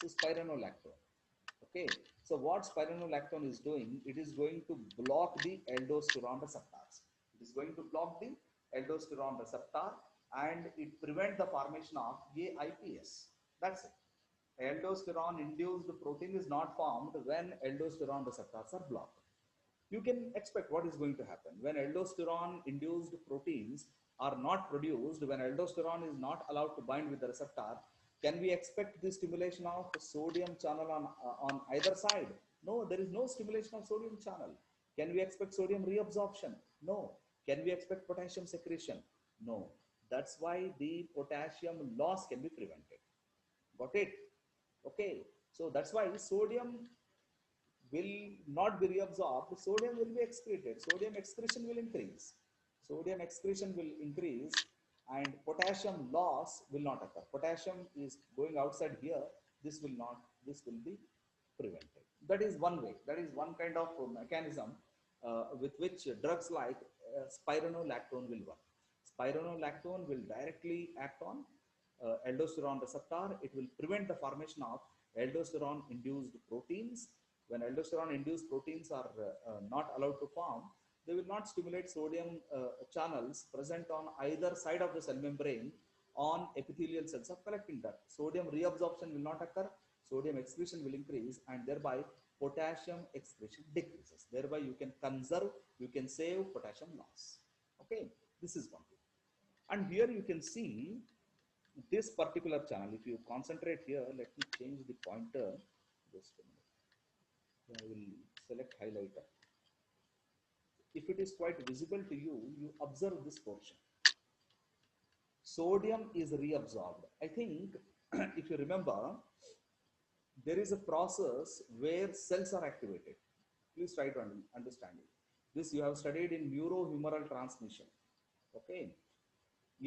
is spironolactone. Okay, so what spironolactone is doing, it is going to block the aldosterone receptors. It is going to block the aldosterone receptor, and it prevents the formation of AIPS. That's it. Aldosterone induced protein is not formed when aldosterone receptors are blocked. You can expect what is going to happen when aldosterone induced proteins are not produced, when aldosterone is not allowed to bind with the receptor. Can we expect the stimulation of sodium channel on either side? No, there is no stimulation of sodium channel. Can we expect sodium reabsorption? No. Can we expect potassium secretion? No. That's why the potassium loss can be prevented. Got it? Okay. So that's why sodium will not be reabsorbed, sodium will be excreted. Sodium excretion will increase. Sodium excretion will increase, and potassium loss will not occur. Potassium is going outside here. This will be prevented. That is one way. That is one kind of mechanism with which drugs like spironolactone will work. Spironolactone will directly act on aldosterone receptor. It will prevent the formation of aldosterone induced proteins. When aldosterone induced proteins are not allowed to form, they will not stimulate sodium channels present on either side of the cell membrane on epithelial cells of collecting duct. Sodium reabsorption will not occur, sodium excretion will increase, and thereby potassium excretion decreases. Thereby you can conserve, you can save potassium loss. Okay, this is one thing. And here you can see this particular channel. If you concentrate here, let me change the pointer. Just a minute. I will select highlighter. If it is quite visible to you, you observe this portion. Sodium is reabsorbed. I think if you remember, there is a process where cells are activated. Please try to understand it. This you have studied in neurohumoral transmission. Okay,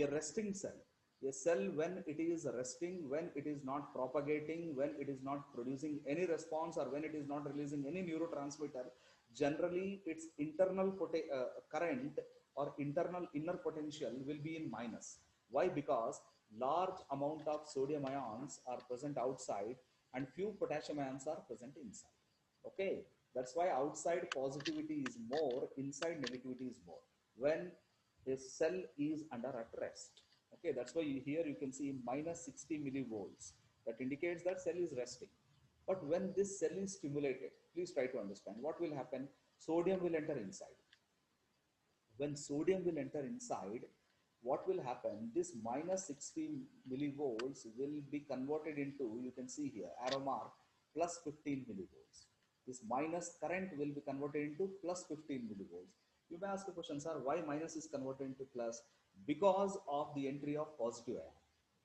a resting cell. A cell, when it is resting, when it is not propagating, when it is not producing any response, or when it is not releasing any neurotransmitter, generally its internal current or internal inner potential will be in minus. Why? Because large amount of sodium ions are present outside and few potassium ions are present inside. Okay, that's why outside positivity is more, inside negativity is more when a cell is under at rest. Okay, that's why here you can see minus 60 millivolts. That indicates that cell is resting. But when this cell is stimulated, please try to understand what will happen. Sodium will enter inside. When sodium will enter inside, what will happen? This minus 60 millivolts will be converted into, you can see here, arrow mark, plus 15 millivolts. This minus current will be converted into plus 15 millivolts. You may ask a question, sir, why minus is converted into plus? Because of the entry of positive ion.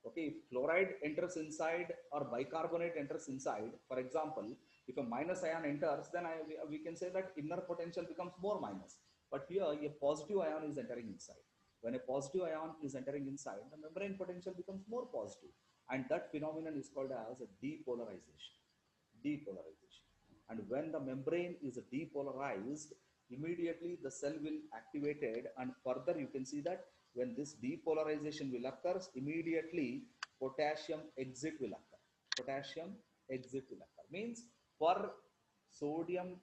Okay, if chloride enters inside or bicarbonate enters inside, for example, if a minus ion enters, then we can say that inner potential becomes more minus. But here a positive ion is entering inside. When a positive ion is entering inside, the membrane potential becomes more positive, and that phenomenon is called as a depolarization. Depolarization. And when the membrane is depolarized, immediately the cell will activated, and further you can see that when this depolarization will occur, immediately potassium exit will occur. Potassium exit will occur. Means for sodium,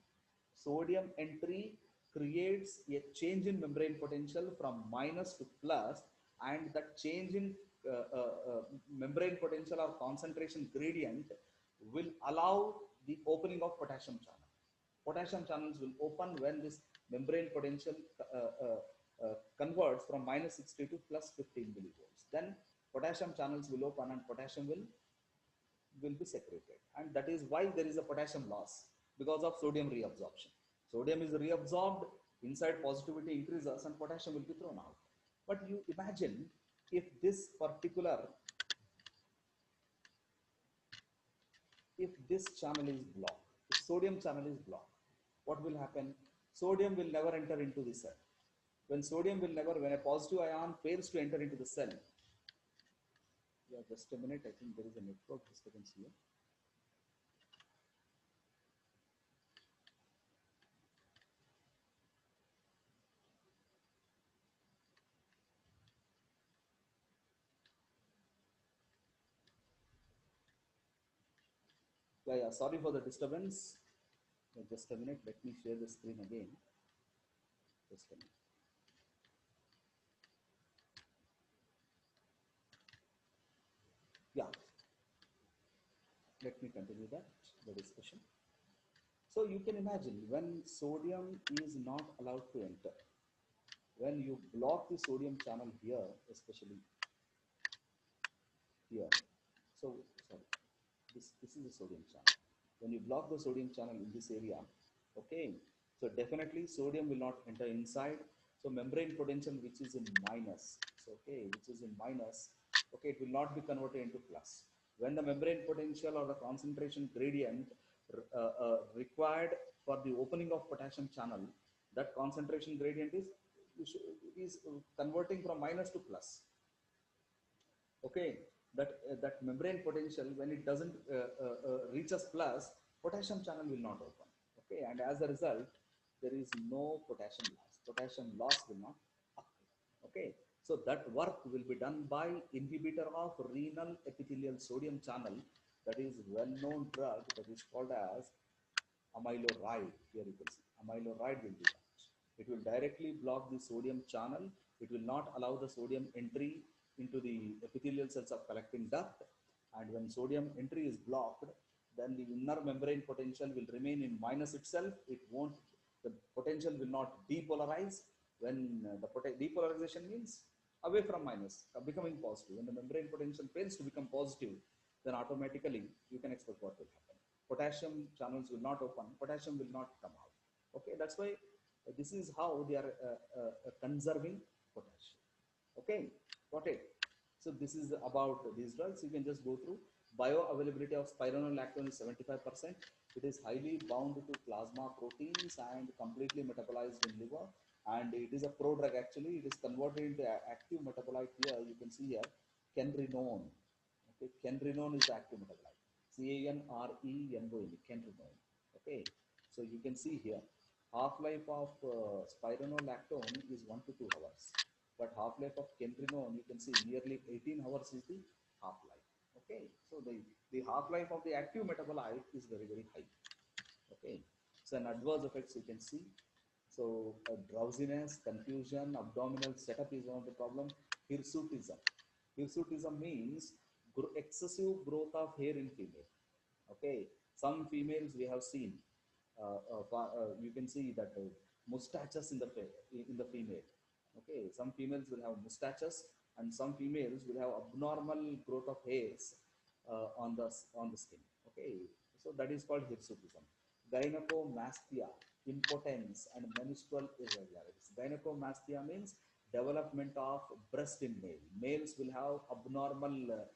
sodium entry creates a change in membrane potential from minus to plus, and that change in membrane potential or concentration gradient will allow the opening of potassium channel. Potassium channels will open when this membrane potential converts from minus 60 to plus 15 millivolts. Then potassium channels will open and potassium will be secreted. And that is why there is a potassium loss, because of sodium reabsorption. Sodium is reabsorbed, inside positivity increases and potassium will be thrown out. But you imagine if this particular, if this channel is blocked, if sodium channel is blocked, what will happen? Sodium will never enter into the cell. When sodium will never, when a positive ion fails to enter into the cell, yeah, just a minute, I think there is a network disturbance here. Yeah, yeah, sorry for the disturbance. Just a minute, let me share the screen again. Just a minute. Yeah, let me continue the discussion. So you can imagine when sodium is not allowed to enter, when you block the sodium channel here, especially here. So sorry, this is the sodium channel. When you block the sodium channel in this area, okay, so definitely sodium will not enter inside. So membrane potential which is in minus, so okay, which is in minus, okay, it will not be converted into plus. When the membrane potential or the concentration gradient required for the opening of potassium channel, that concentration gradient is converting from minus to plus. Okay, that membrane potential, when it doesn't reaches plus, potassium channel will not open. Okay, and as a result there is no potassium loss will not occur. Okay, so that work will be done by inhibitor of renal epithelial sodium channel, that is well known drug that is called as amyloride. Here you can see amyloride will do that. It will directly block the sodium channel. It will not allow the sodium entry into the epithelial cells of collecting duct. And when sodium entry is blocked, then the inner membrane potential will remain in minus itself. It won't, the potential will not depolarize. When depolarization means away from minus, becoming positive. When the membrane potential fails to become positive, then automatically you can expect what will happen. Potassium channels will not open, potassium will not come out. Okay, that's why this is how they are conserving potassium. Okay, got it. So this is about these drugs. You can just go through. Bioavailability of spironolactone is 75%. It is highly bound to plasma proteins and completely metabolized in liver. And it is a prodrug actually. It is converted into active metabolite here. You can see here, kenrenone. Okay, kenrenone is the active metabolite. Canrenone. Kenrenone. Okay, so you can see here. Half-life of spironolactone is 1 to 2 hours. But half-life of kendrinone, you can see nearly 18 hours is the half-life. Okay, so the half-life of the active metabolite is very, very high. Okay, so an adverse effects you can see. So drowsiness, confusion, abdominal setup is one of the problem. Hirsutism. Hirsutism means excessive growth of hair in female. Okay, some females we have seen. You can see that mustaches in the female. Okay, some females will have mustaches, and some females will have abnormal growth of hairs on the skin. Okay, so that is called hirsutism. Gynecomastia, impotence, and menstrual irregularities. Gynecomastia means development of breast in male. Males will have abnormal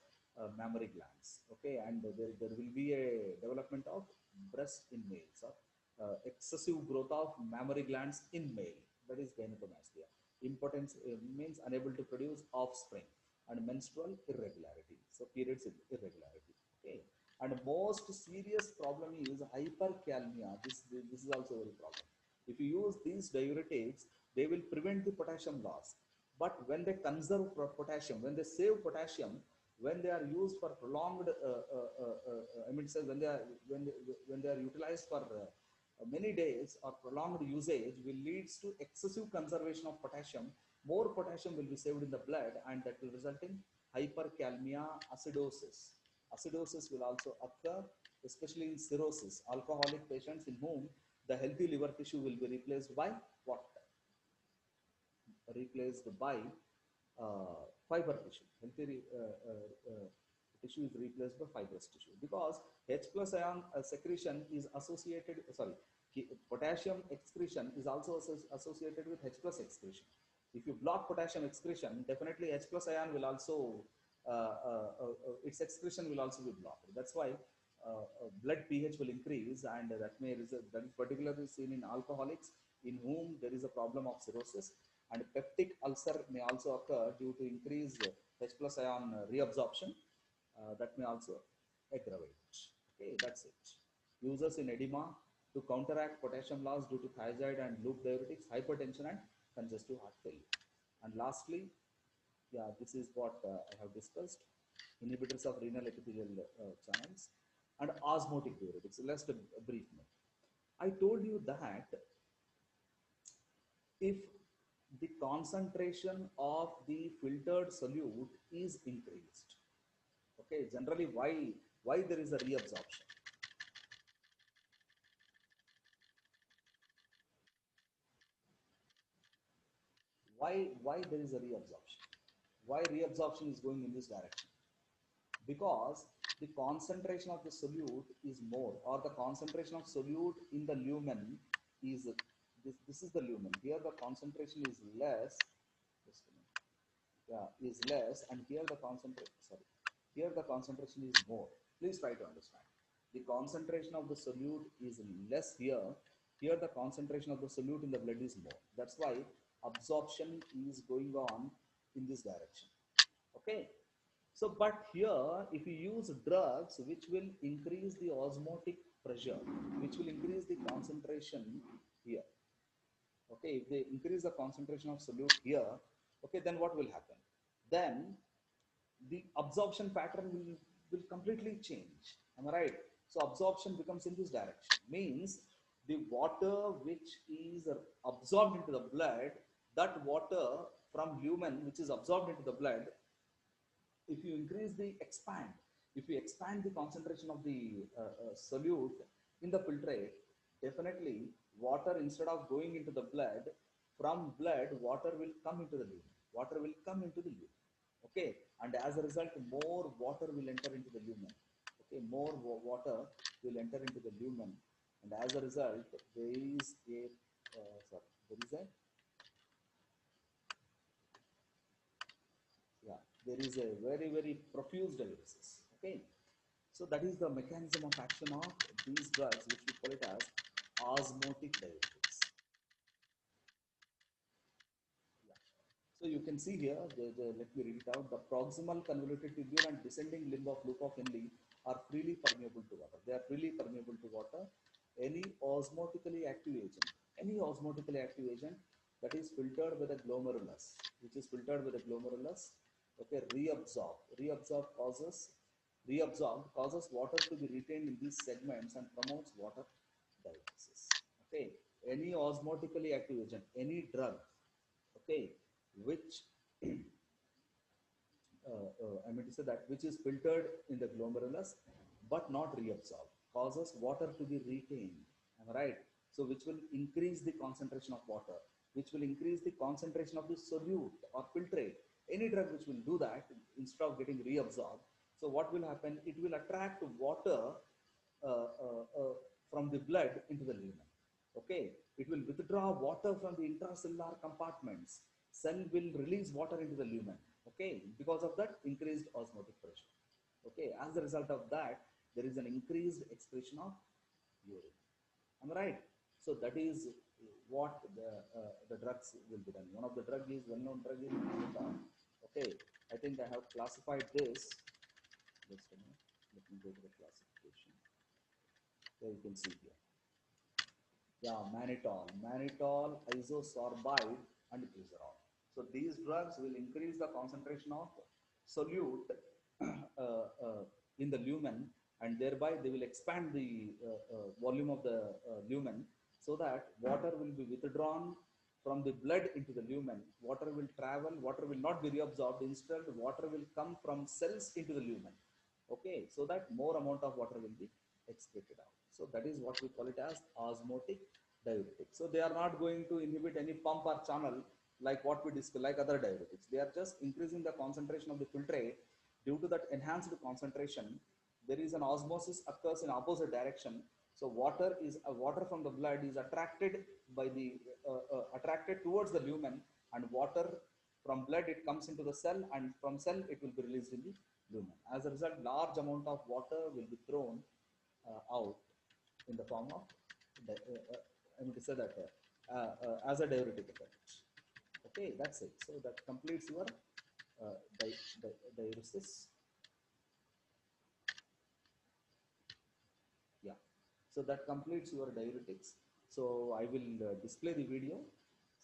mammary glands. Okay, and there will be a development of breast in males. Excessive growth of mammary glands in male. That is gynecomastia. Impotence means unable to produce offspring, and menstrual irregularity. So periods irregularity. Okay, and most serious problem is hyperkalemia. This is also a very problem. If you use these diuretics, they will prevent the potassium loss. But when they conserve potassium, when they save potassium, when they are used for prolonged, I mean, say when they are utilized for many days or prolonged usage, will leads to excessive conservation of potassium. More potassium will be saved in the blood, and that will result in hyperkalemia, acidosis. Acidosis will also occur, especially in cirrhosis, alcoholic patients in whom the healthy liver tissue will be replaced by what? Replaced by fiber tissue. Healthy tissue is replaced by fibrous tissue, because H plus ion secretion is associated, sorry, potassium excretion is also associated with H plus excretion. If you block potassium excretion, definitely H plus ion will also, its excretion will also be blocked. That's why blood pH will increase, and that may result, that is particularly seen in alcoholics in whom there is a problem of cirrhosis, and peptic ulcer may also occur due to increased H plus ion reabsorption. That may also aggravate. Okay, that's it. Uses in edema to counteract potassium loss due to thiazide and loop diuretics, hypertension, and congestive heart failure. And lastly, yeah, this is what I have discussed. Inhibitors of renal epithelial channels and osmotic diuretics. Let's a brief note. I told you that if the concentration of the filtered solute is increased, okay, generally why there is a reabsorption? Why there is a reabsorption? Why reabsorption is going in this direction? Because the concentration of the solute is more, or the concentration of solute in the lumen is this is the lumen. Here the concentration is less. Just a minute. Yeah, is less, and here the concentration, sorry, here the concentration is more. Please try to understand. The concentration of the solute is less here. Here the concentration of the solute in the blood is more. That's why absorption is going on in this direction. Okay. So, but here, if you use drugs which will increase the osmotic pressure, which will increase the concentration here, okay, if they increase the concentration of solute here, okay, then what will happen? Then the absorption pattern will completely change. Am I right? So absorption becomes in this direction. Means the water which is absorbed into the blood, that water from lumen which is absorbed into the blood, if you increase the expand, if you expand the concentration of the solute in the filtrate, definitely water, instead of going into the blood, from blood water will come into the lumen. Water will come into the lumen. Okay, and as a result, more water will enter into the lumen. Okay, more water will enter into the lumen, and as a result, there is a sorry, there is a yeah, there is a very, very profuse diuresis. Okay, so that is the mechanism of action of these drugs, which we call it as osmotic diuretics. Yeah. So you can see here, let me read it out. The proximal convoluted tubule and descending limb of loop of Henle are freely permeable to water. They are freely permeable to water. Any osmotically active agent, any osmotically active agent that is filtered with a glomerulus, which is filtered with a glomerulus, okay, reabsorbed causes water to be retained in these segments and promotes water diuresis. Okay, any osmotically active agent, any drug, okay, which I mean to say that which is filtered in the glomerulus but not reabsorbed causes water to be retained. Am I right? So which will increase the concentration of water, which will increase the concentration of the solute or filtrate. Any drug which will do that instead of getting reabsorbed. So what will happen? It will attract water uh, uh, uh, from the blood into the lumen. Okay, it will withdraw water from the intracellular compartments. Cell will release water into the lumen. Okay, because of that increased osmotic pressure. Okay, as a result of that, there is an increased excretion of urine. Am I right? So that is what the drugs will be done. One of the drug is well-known drug is mannitol. Okay, I think I have classified this. Just a minute. Let me go to the classification. There you can see here. Yeah, mannitol, isosorbide, and glycerol. So these drugs will increase the concentration of solute in the lumen, and thereby they will expand the volume of the lumen, so that water will be withdrawn from the blood into the lumen. Water will travel, water will not be reabsorbed. Instead, water will come from cells into the lumen. Okay, so that more amount of water will be excreted out. So that is what we call it as osmotic diuretics. So they are not going to inhibit any pump or channel like what we discussed, like other diuretics. They are just increasing the concentration of the filtrate. Due to that enhanced concentration, there is an osmosis occurs in opposite direction. So water from the blood is attracted by the attracted towards the lumen, and water from blood it comes into the cell, and from cell it will be released in the lumen. As a result, large amount of water will be thrown out in the form of, I mean to say that as a diuretic effect. Okay, that's it. So that completes your diuresis. Yeah. So that completes your diuretics. So I will display the video.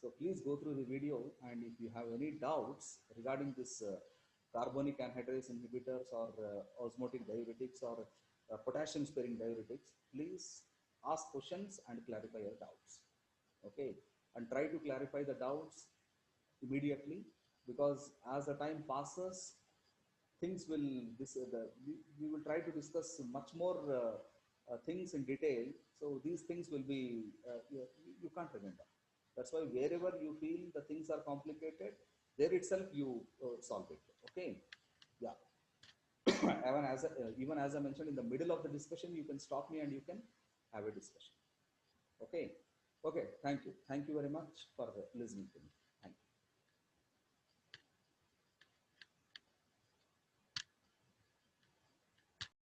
So please go through the video, and if you have any doubts regarding this carbonic anhydrase inhibitors or osmotic diuretics or potassium sparing diuretics, please ask questions and clarify your doubts. Okay, and try to clarify the doubts immediately, because as the time passes, things will we will try to discuss much more things in detail. So these things will be you can't remember. That's why wherever you feel the things are complicated, there itself you solve it. Okay, yeah. Even as I mentioned, in the middle of the discussion you can stop me and you can have a discussion. Okay, okay, thank you very much for listening to me.